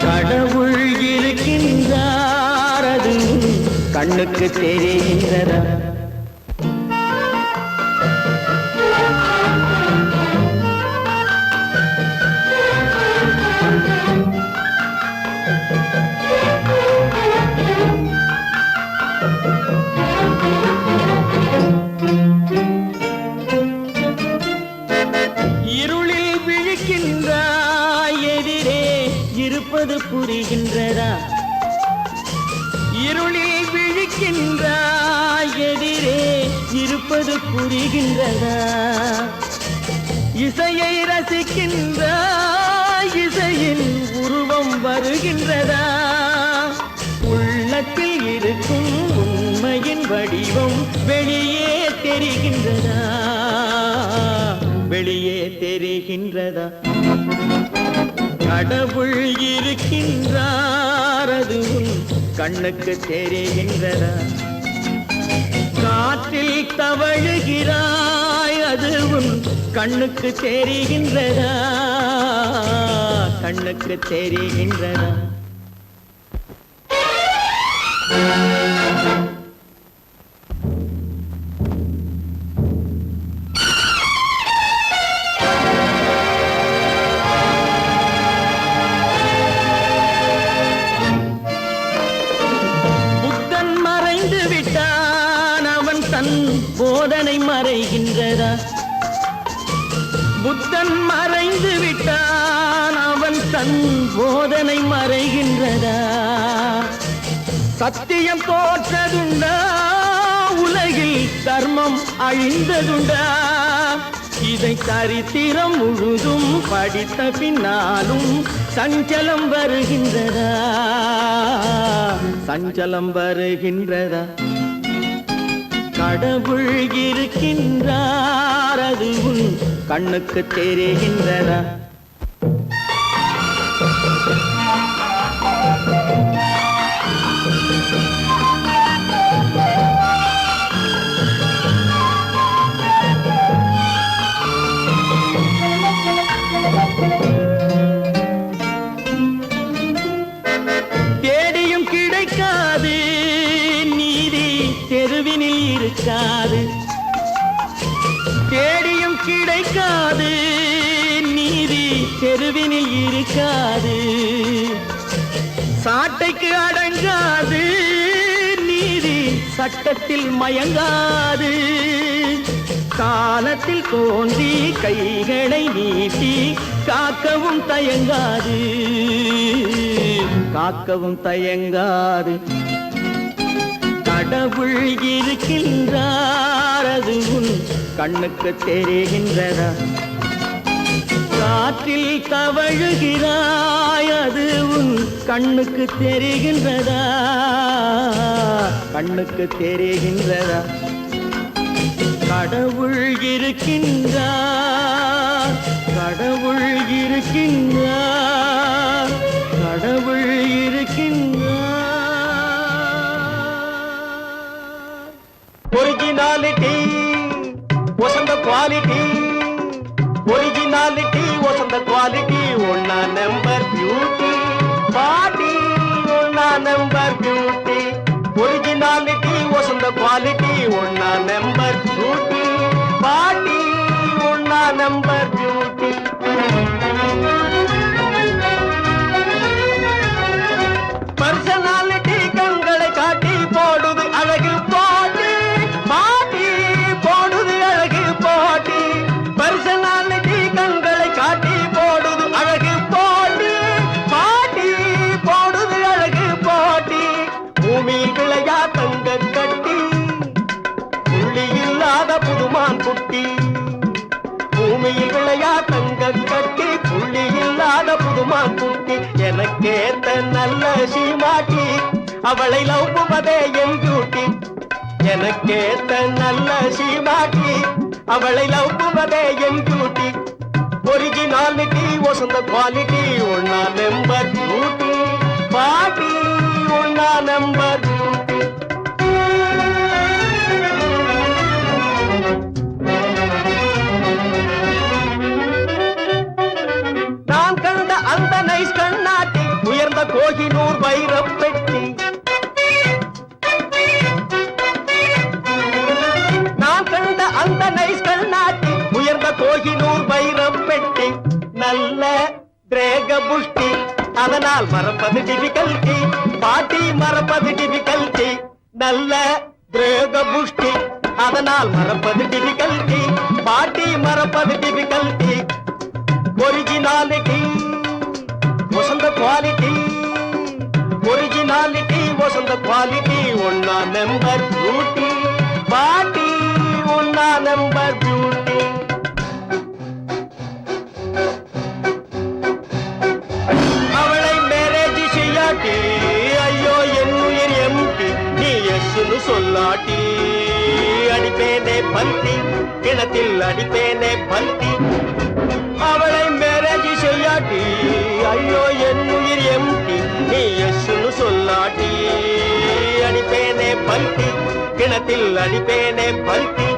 கடவுள் இருக்கின்றார், அது கண்ணுக்கு தெரிகின்றதா? இருளில் விழிக்கின்றாய், எதிரே இருப்பது புரிகின்றதா? இருளில் விழிக்கின்றாய், எதிரே இருப்பது புரிகின்றதா? இசையை ரசிக்கின்றாய், இசையின் உருவம் வருகின்றதா? உள்ளத்தில் இருக்கும் உண்மையின் வடிவம் வெளியே தெரிகின்றதா? வெளியே தெரிகின்றதா? கடவுள் இருக்கின்றார், அது கண்ணுக்கு தெரிகின்றதா? காற்றில் தவழுகிறாய், அதுவும் கண்ணுக்கு தெரிகின்றதா? கண்ணுக்கு தெரிகின்றதா? போதனை மறைகின்றதா? அவன் போதனை மறைகின்றதா? சத்தியம் தோற்றதுண்டா? உலகில் தர்மம் அழிந்ததுண்டா? இதை சரித்திரம் முழுதும் படித்த பின்னாலும் சஞ்சலம் வருகின்றதா? சஞ்சலம் வருகின்றதா? கடவுள் இருக்கின்றார், அது உன் கண்ணுக்கு தெரிகின்றதா? தேடியும் கிடைக்காது நீதி தெருவினில் இருக்காது. தேடியும் கிடைக்காது நீதி தெருவினில் இருக்காது. சாட்டைக்கு அடங்காது நீதி சட்டத்தில் மயங்காது. காலத்தில் தோன்றி கைகளை நீட்டி காக்கவும் தயங்காது. காக்கவும் தயங்காது. கடவுள் இருக்கின்றார், அது உன் கண்ணுக்கு தெரிகின்றதா? காற்றில் தவழுகிறாய், அது உன் கண்ணுக்கு தெரிகின்றதா? கண்ணுக்கு தெரிகின்றதா? கடவுள் இருக்கின்றார், கடவுள் இருக்கின்றார், கடவுள் இருக்கின்றார். ஒரிஜினாலிட்டி வசந்த குவாலிட்டி, ஒரிஜினாலிட்டி வசந்த குவாலிட்டி, ஒன்னா நம்பர் பியூட்டி பாட்டி, ஒன்னா நம்பர் பியூட்டி. ஒரிஜினாலிட்டி வசந்த குவாலிட்டி, ஒன்னா நம்பர் பியூட்டி பாட்டி, ஒன்னா நம்பர் பியூட்டி. பர்சனாலிட்டி கண்களை காட்டி போடுது அழகு போட்டி பாட்டி, போடுது அழகு போட்டி. பர்சனாலிட்டி கண்களை காட்டி போடுது அழகு போட்டி பாட்டி, போடுது அழகு போட்டி. பூமியில் விளையா தங்க கட்டி, புள்ளி இல்லாத புதுமான் குட்டி. பூமியில் விளையா தங்க கட்டி, புள்ளி இல்லாத புதுமான் குட்டி. எனக்கேத்த நல்ல சீமாட்டி, அவளை லவ்வுவதே என் டியூட்டி. எனக்கேத்த நல்ல சீமாட்டி, அவளை லவ்வுவதே என் டியூட்டி. ஒரிஜினாலிட்டி வசந்த குவாலிட்டி, ஒன்னா நம்பர் பியூட்டி பாட்டி, ஒன்னா நம்பர் பியூட்டி. நான் கண்ட அந்த நைஸ் கண்ணாட்டி, உயர்ந்த கோகினூர் வைரப் பெட்டி. நான் கண்ட அந்த நைஸ் கண்ணாட்டி, உயர்ந்த கோகினூர் வைரப் பெட்டி. நல்ல திரேக புஷ்டி, அதனால் மறப்பது டிஃபிகல்டி பாட்டி, மறப்பது டிஃபிகல்டி. நல்ல திரேக புஷ்டி, அதனால் மறப்பது டிஃபிகல்டி பாட்டி, மறப்பது டிஃபிகல்டி. ஒரிஜினாலிட்டி வசந்த குவாலிட்டி, ஒரிஜினாலிட்டி வசந்த குவாலிட்டி, ஒன்னா நம்பர் பியூட்டி பாட்டி, ஒன்னா நம்பர் பியூட்டி. அவளை மேரேஜ் செய்யாட்டி, ஐயோ என் உயிர் எம்டி, நீ எஸ்னு சொல்லாட்டி. அடிப்பேனே பல்டி, கிணத்தில் அடிப்பேனே பல்டி. அவளை மேரேஜ் செய்யாட்டி, ஐயோ என் உயிர் எம்டி, நீ எஸ்னு சொல்லாட்டி. அடிப்பேனே பல்டி, கிணத்தில் அடிப்பேனே பல்டி.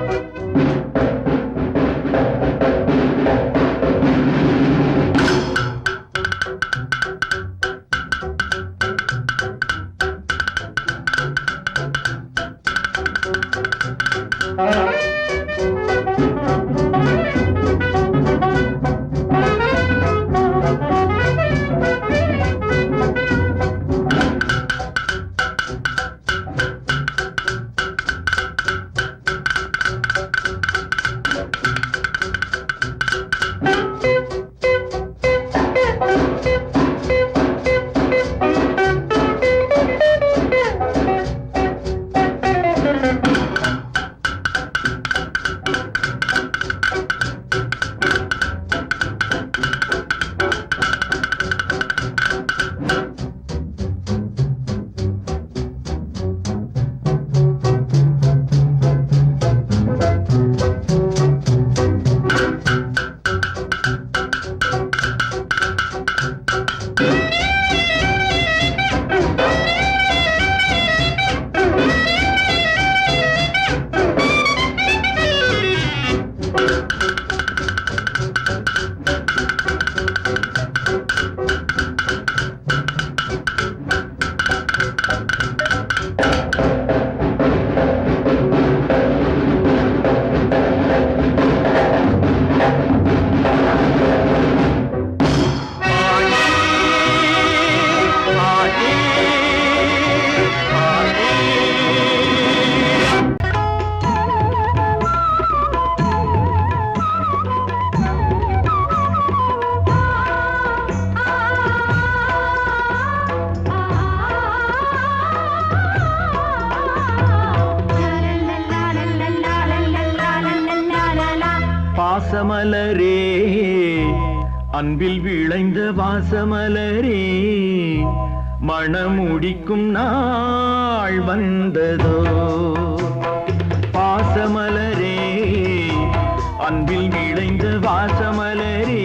பாசமலரே அன்பில் விளைந்த வாசமலரே மணமுடிக்கும் நாள் வந்ததோ பாசமலரே அன்பில் விளைந்த வாசமலரே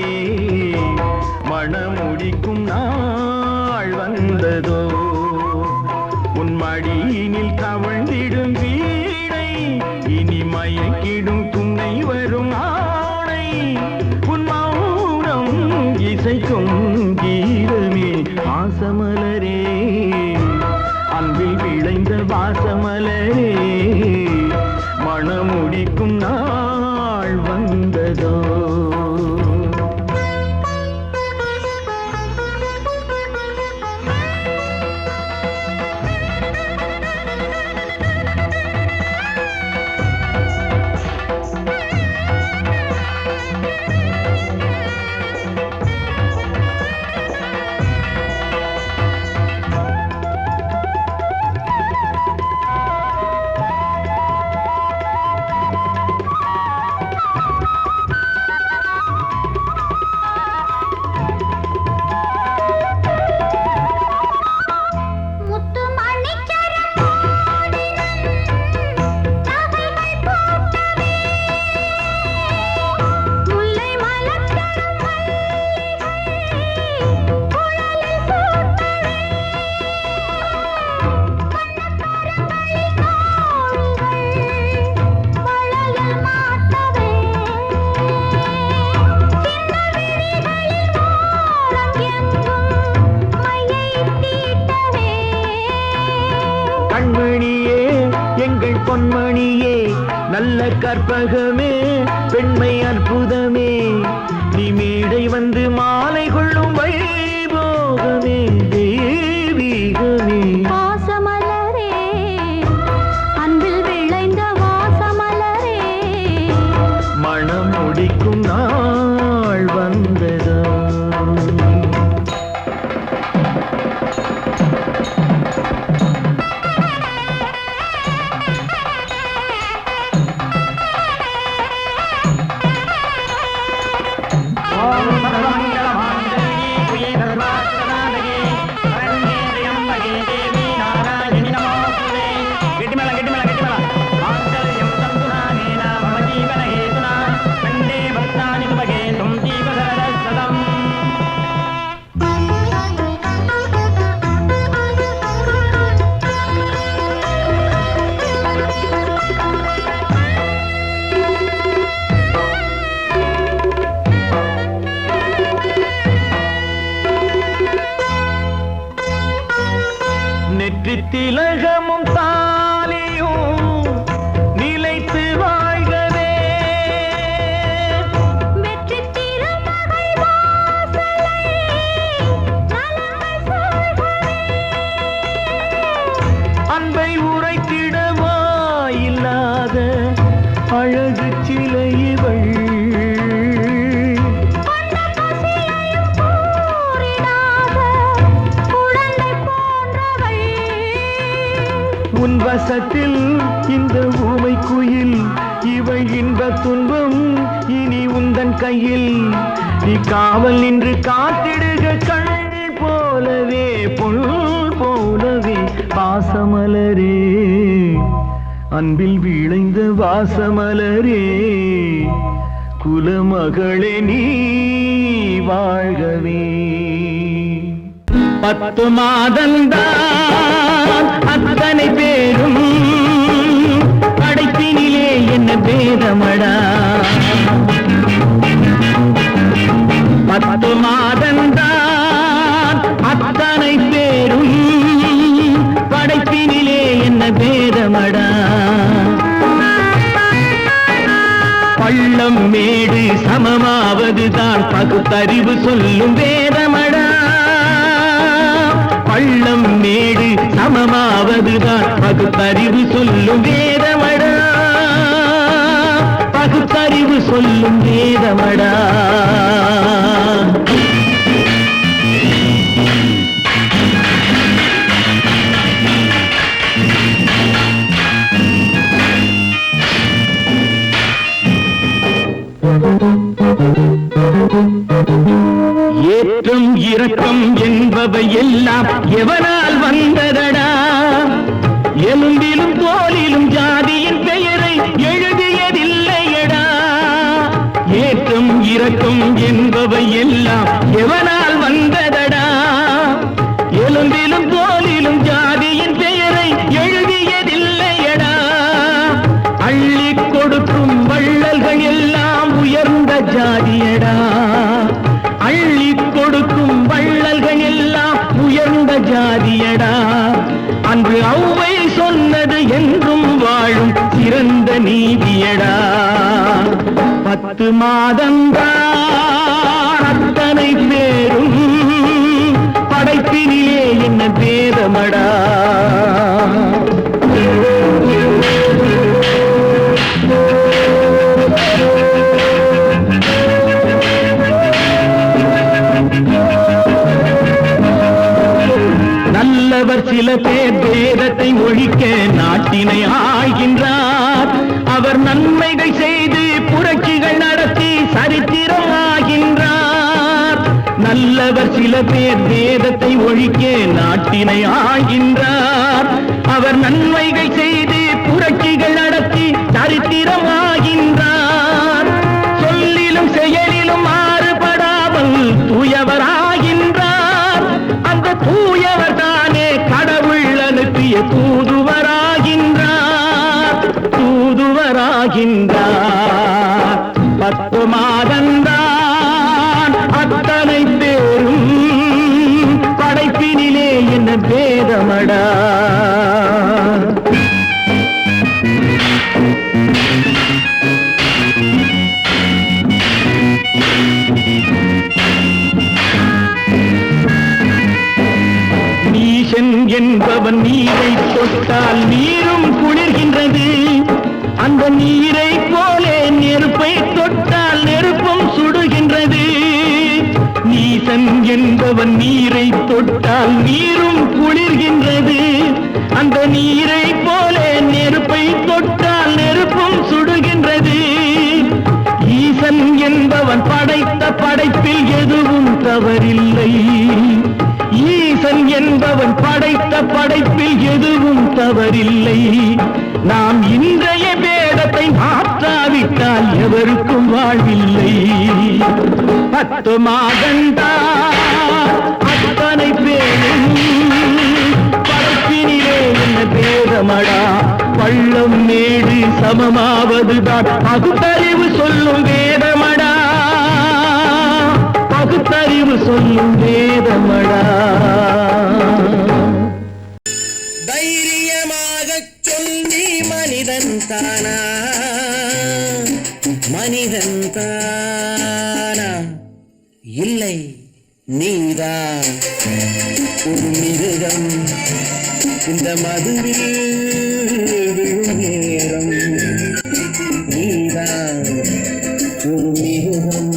மணமுடிக்கும் நாள் வந்ததோ உன் மடியினில் தவழ்ந்திடும் வீணை இனி மயக்கிடும் துணை வரும் ஆணை உன் மௌனம் இசைக்கும் கீதமே வாசமலரே அன்பில் விளைந்த வாசமலரே மணமுடிக்கும் நாள் வந்ததோ பொன்மணியே நல்ல கற்பகமே பெண்மை அற்புதமே நீ மேடை வந்து மாலை கொள்ளும் வைபோகமே தெய்வீகமே வாசமலரே அன்பில் விளைந்த வாசமலரே மணம் முடிக்கும் நாள் வந்ததோ திலகமும் தாலியும் நிலைத்து வாழ்கவே வெற்றி திருமகள் வாசலை நலங்கள் சொல்கவே அன்பை உரைத்திடவா இல்லாத அழகு சிலை இவள் உன் வசத்தில் இந்த ஊமை குயில் இவள் இன்ப துன்பம் இனி உந்தன் கையில் நீ காவல் நின்று காத்திடுக கண் போலவே பொன் போலவே பாசமலரே அன்பில் விளைந்த வாசமலரே குலமகளே நீ வாழ்கவே 10 மாதந்தான் அத்தனை பேரும் படைப்பினிலே என்ன பேதமடா 10 மாதந்தான் அத்தனை பேரும் படைப்பினிலே என்ன பேதமடா பள்ளம் மேடு சமமாவதுதான் பகுத்தறிவு சொல்லும் வேதமடா பள்ளம் மேடு சமமாவதுதான் பகுத்தறிவு சொல்லும் வேதமடா பகுத்தறிவு சொல்லும் வேதமடா ஏற்றம் இரக்கம் என்பவை எல்லாம் எவனால் வந்ததடா? எலும்பிலும் தோலிலும் ஜாதியின் பெயரை எழுதியதில்லையடா. ஏற்றம் இரக்கம் என்பவை எல்லாம் எவனால் வந்ததடா? எலும்பிலும் தோலிலும் ஜாதியின் பெயரை எழுதியதில்லையடா. அள்ளி கொடுக்கும் வள்ளல்கள் எல்லாம் உயர்ந்த ஜாதியடா. அள்ளி கொடுக்கும் வள்ளல்கள் எல்லாம் உயர்ந்த ஜாதியடா. அன்று ஔவை சொன்னது என்றும் வாழும் சிறந்த நீதியடா. 10 மாதந்தான் அத்தனை பேரும் படைப்பினிலே என்ன பேதமடா. நல்லவர் சில பேர் வேதத்தை ஒழிக்க நாட்டினை ஆள்கின்றார். அவர் நன்மைகள் செய்து புரட்சிகள் நடத்தி சரித்திரம் ஆகின்றார். நல்லவர் சில பேர் வேதத்தை ஒழிக்க நாட்டினை ஆள்கின்றார். அவர் நன்மைகள் செய்து புரட்சிகள் நடத்தி சரித்திரம் ஆகின்றார். சொல்லிலும் செயலிலும் மாறுபடாமல் தூயவராகின்றார். அந்த தூயவர் தானே கடவுள் அனுப்பிய தூதுவராகின்றார். தூதுவராகின்றார். 10 மாதந்தான் அத்தனை பேரும் படைப்பினிலே என்ன பேதமடா. நீசன் என்பவன் நீரை தொட்டால் நீரும் குளிர்கின்றது. அந்த நீரை போலே நெருப்பை தொட்டால் நெருப்பும் சுடுகின்றது. நீசன் என்பவன் நீரை தொட்டால் நீரும் குளிர்கின்றது. அந்த நீரை போலே நெருப்பை தொட்டால் நெருப்பும் சுடுகின்றது. ஈசன் என்பவன் படைத்த படைப்பில் எதுவும் தவறில்லை. ஈசன் என்பவன் படைத்த படைப்பில் எதுவும் தவறில்லை. நாம் இன்றைய வேதத்தை மாற்றாவிட்டால் எவருக்கும் வாழ்வில்லை. 10 மாதந்தான் அத்தனை பேரும் படைப்பினிலே என்ன பேதமடா. பள்ளம் மேடு சமமாவதுதான் பகுத்தறிவு சொல்லும் வேதமடா. பகுத்தறிவு சொல்லும் வேதமடா. தைரியமாக சொல்லி மனிதன் தானா? மனிதன் தானா? இல்லை, நீதான் ஒரு மிருகம். இந்த மதுவில் விழும் நேரம் நீதான் ஒரு மிருகம்.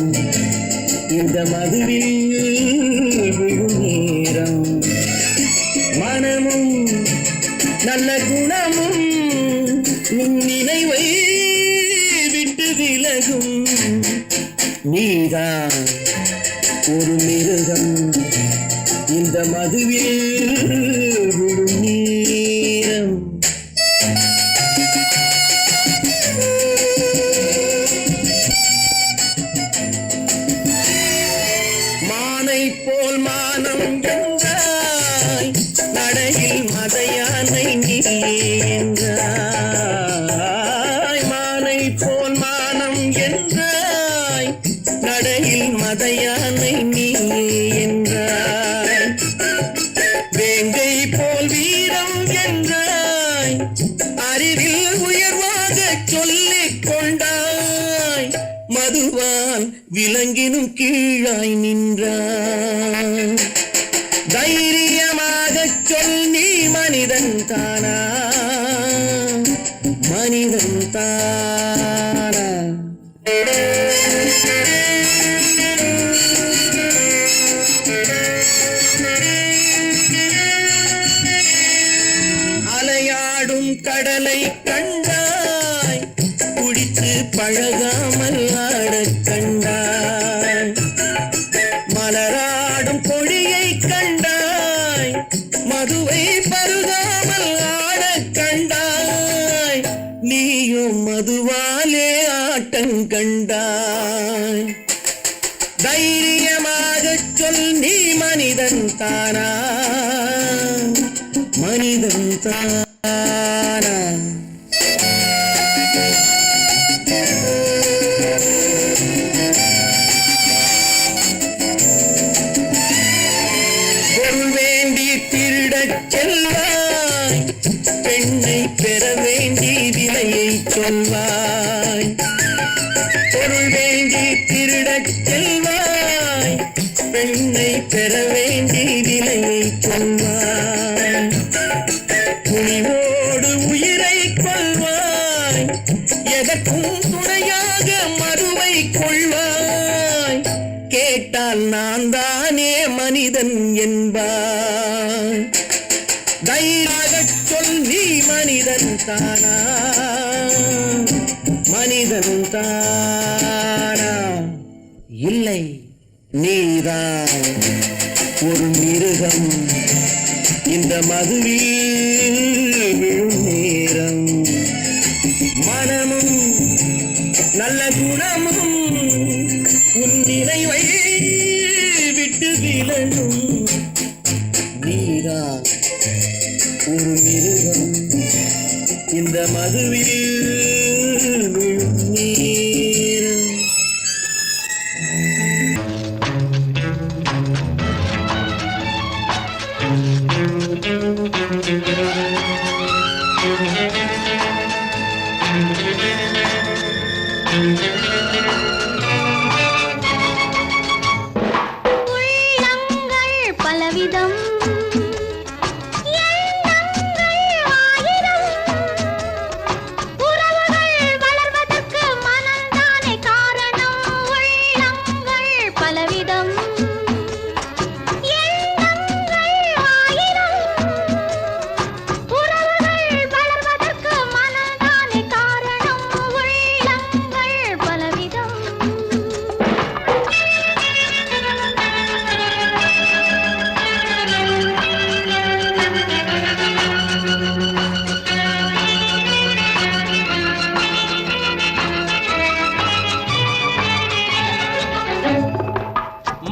இந்த மதுவில் விழும் நேரம் மனமும் நல்ல குணமும் உன் நினைவை விட்டு விலகும். நீதான் ஒரு மிருகம். இந்த மதுவில் விழும் நேரம். மானை போல் மானம் என்றாய், நடையில் மதையானை நீ என்றாய். மானை போல் மானம் என்றாய், நடையில் மதையானை நீ என்றாய். வேங்கை போல் வீரம் என்றாய், அறிவில் உயர்வாக சொல்லிக் கொண்டாய். மதுவால் விலங்கினும் கீழாய் நின்றாய். தைரியமாக சொல், நீ மனிதன் தானா? மனிதன் தானா? அலையாடும் கடலை கண்டாய், குடித்து பழகாமல் ஆட தைரியமாக சொல் நீ மனிதன் தானா மனிதன் தானா பொருள் வேண்டி திருடச் செல்வாய் பெண்ணை பெற வேண்டி விலையை சொல்வாய் பொருள் வேண்டி திருடச் செல்வாய் பெண்ணை பெற வேண்டி விலையை சொல்வாய் துணிவோடு உயிரை கொள்வாய் எதற்கும் துணையாக மறுவை கொள்வாய் கேட்டால் நான் தானே மனிதன் என்பாய் தைரியமாகச் சொல் நீ மனிதன் தானா மனிதன் தானா இல்லை நீதான் ஒரு மிருகம் இந்த மதுவில் விழும் நேரம் மனமும் நல்ல குணமும் உன் நினைவை விட்டு விலகும் நீதான் ஒரு மிருகம் இந்த மதுவில் விழும் நேரம் உள்ளங்கள் பலவிதம் எண்ணங்கள் ஆயிரம் உறவுகள் வளர்வதற்கு மனம்தானே காரணம் உள்ளங்கள் பலவிதம் எண்ணங்கள் ஆயிரம் உறவுகள் வளர்வதற்கு மனம்தானே காரணம் உள்ளங்கள் பலவிதம்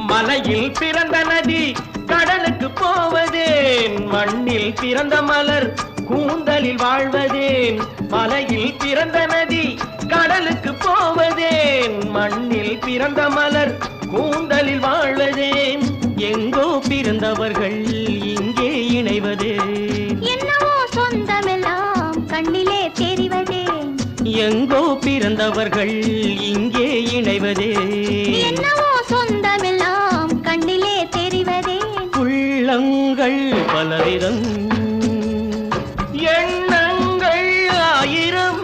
மலையில் பிறந்த நதி கடலுக்கு போவதேன் மண்ணில் பிறந்த மலர் கூந்தலில் வாழ்வதேன் மலையில் பிறந்த நதி கடலுக்கு போவதேன் மண்ணில் பிறந்த மலர் கூந்தலில் வாழ்வதேன் எங்கோ பிறந்தவர்கள் இங்கே இணைவதே என்னவோ சொந்தமெல்லாம் கண்ணிலே தெரிவதே எங்கோ பிறந்தவர்கள் இங்கே இணைவதே என்னவோ சொந்தமெல்லாம் கண்ணிலே தெரிவதே உள்ளங்கள் பலவிதம் எண்ணங்கள் ஆயிரம்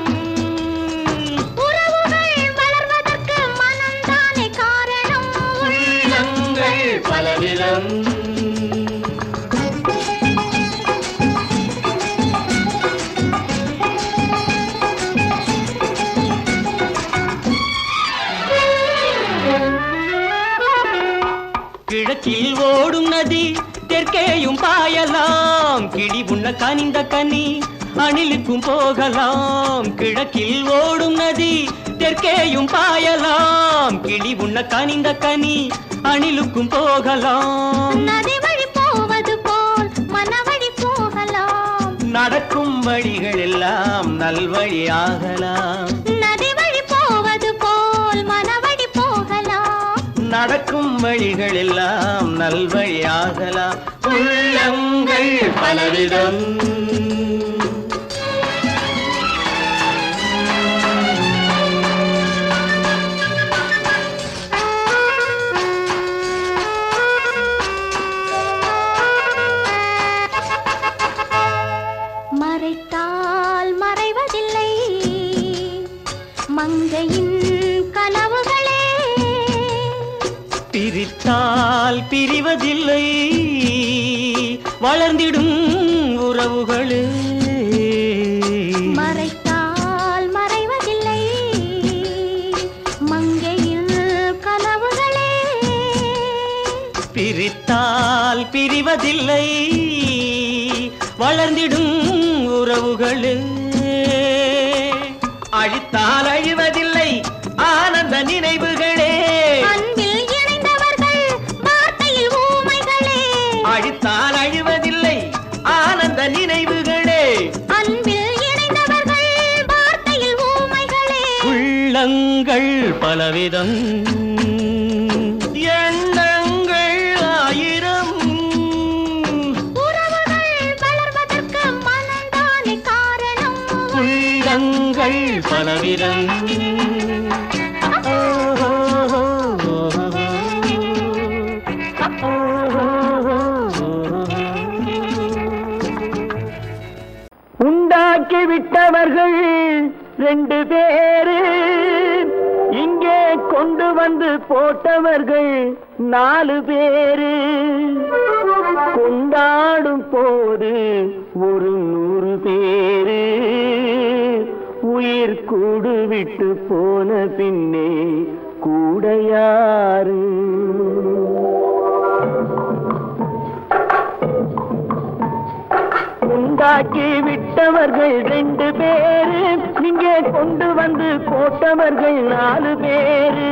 உறவுகள் வளர்வதற்கு மனம்தானே காரணம் உள்ளங்கள் பலவிதம் கிழக்கில் ஓடும் நதி தெற்கேயும் பாயலாம் கிளி உண்ண கனிந்த கனி அணிலுக்கும் போகலாம் கிழக்கில் ஓடும் நதி தெற்கேயும் பாயலாம் கிளி உண்ண கனிந்த கனி அணிலுக்கும் போகலாம் நதி வழி போவது போல் மனவழி போகலாம் நடக்கும் வழிகள் எல்லாம் நல்வழியாகலாம் நதி வழி போவது போல் மனவழி போகலாம் நடக்கும் வழிகள் எல்லாம் நல்வழியாகலாம் உள்ளங்கள் பலவிதம் மறைத்தால் மறைவதில்லை மங்கையின் கனவுகளே பிரித்தால் பிரிவதில்லை வளர்ந்திடும் உறவுகளே மறைத்தால் மறைவதில்லை மங்கையின் கனவுகளே பிரித்தால் பிரிவதில்லை வளர்ந்திடும் உறவுகளே அழித்தால் அழிவதில்லை ஆனந்த நினைவுகளே பலவிதம் எண்ணங்கள் ஆயிரம் உறவுகள் வளர்வதற்கு மனம்தானே காரணம் உள்ளங்கள் பலவிதம் உண்டாக்கி விட்டவர்கள் 2 பேரு, இங்கே கொண்டு வந்து போட்டவர்கள் 4 பேரு. கொண்டாடும் போது ஒரு 100 பேரு, உயிர் கூடு விட்டு போன பின்னே கூட யாரு? உண்டாக்கி விட்டவர்கள் 2 பேரு, இங்கே கொண்டு வந்து போட்டவர்கள் 4 பேரு.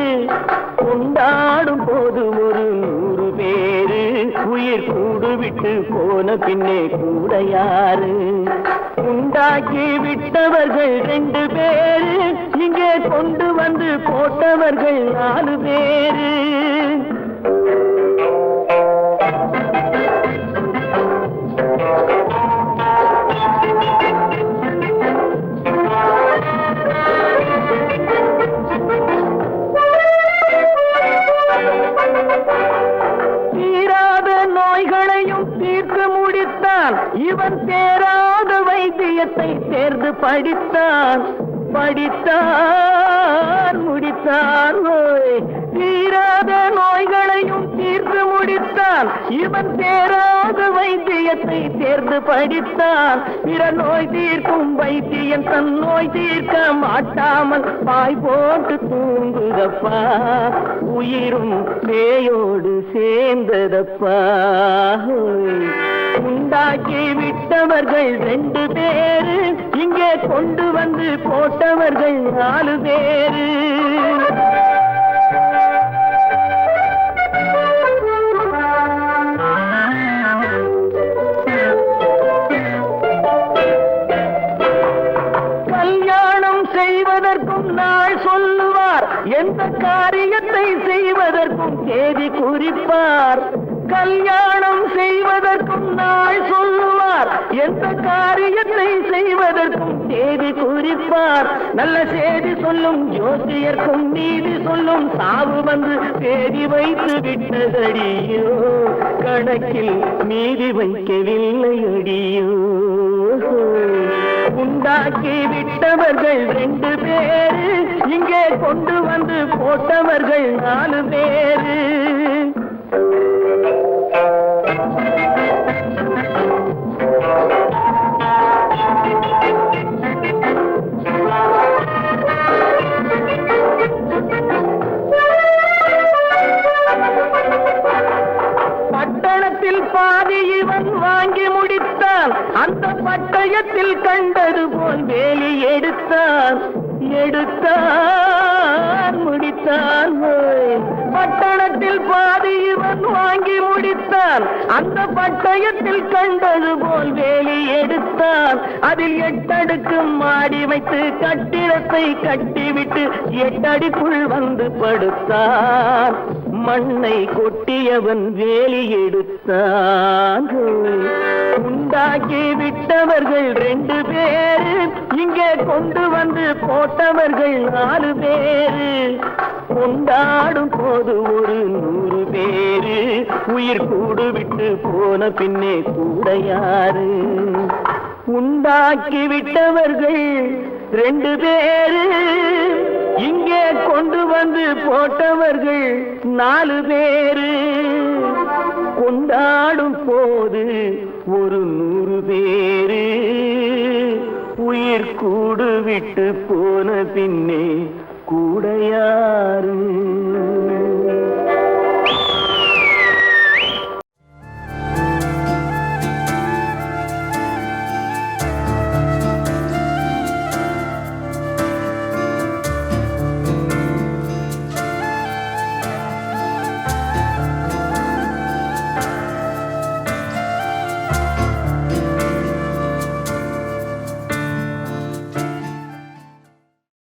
கொண்டாடும் போது ஒரு 100 பேரு, உயிர் கூடு விட்டு போன பின்னே கூட யாரு? உண்டாக்கி விட்டவர்கள் 2 பேரு, இங்கே கொண்டு வந்து போட்டவர்கள் 4 பேரு. இவன் தேராத வைத்தியத்தை தேர்ந்து படித்தான் முடித்தான். தீராத நோய்களையும் தீர்த்து முடித்தான். இவன் தேராத வைத்தியத்தை தேர்ந்து படித்தான். பிற நோய் தீர்க்கும் வைத்தியன் தன் நோய் தீர்க்க மாட்டாமல் பாய் போட்டு தூங்குதப்பா, உயிரும் பேயோடு சேர்ந்ததப்பா. உண்டாக்கி விட்டவர்கள் 2 பேரு, இங்கே கொண்டு வந்து போட்டவர்கள் 4 பேரு. கல்யாணம் செய்வதற்கும் நாள் சொல்லுவார், எந்த காரியத்தை செய்வதற்கும் தேதி குறிப்பார். கல்யாணம் செய்வதற்கும் நாள் சொல்லுவார், எந்த காரியத்தை செய்வதற்கும் தேதி குறிப்பார். நல்ல செய்தி சொல்லும் ஜோசியர்க்கும் நீதி சொல்லும் சாவு வந்து தேதி வைத்து விட்டதடியோ, கணக்கில் மீதி வைக்கவில்லை அடியோ. உண்டாக்கி விட்டவர்கள் 2 பேரு, இங்கே கொண்டு வந்து போட்டவர்கள் 4 பேரு. பட்டணத்தில் பாதி இவன் வாங்கி முடித்தான், அந்த பட்டயத்தில் கண்டது போல் வேலி எடுத்தான் முடித்தான். பட்டணத்தில் பாதி இவன் வாங்கி முடித்தான், அந்த பட்டயத்தில் கண்டது போல் வேலி எடுத்தான். அதில் 8 அடுக்கு மாடி வைத்து கட்டிடத்தை கட்டிவிட்டு 8 அடிக்குள் வந்து படுத்தான். மண்ணை கொட்டியவன் வேலி எடுத்தான். உண்டாக்கி விட்டவர்கள் 2 பேரு, இங்கே கொண்டு வந்து போட்டவர்கள் 4 பேரு. கொண்டாடும் போது ஒரு 100 பேரு, உயிர் கூடு விட்டு போன பின்னே கூட யாரு? உண்டாக்கி விட்டவர்கள் 2 பேரு, இங்கே கொண்டு வந்து போட்டவர்கள் 4 பேரு. கொண்டாடும் போது ஒரு 100 பேரு, உயிர் கூடு விட்டு போன பின்னே கூட யாரு?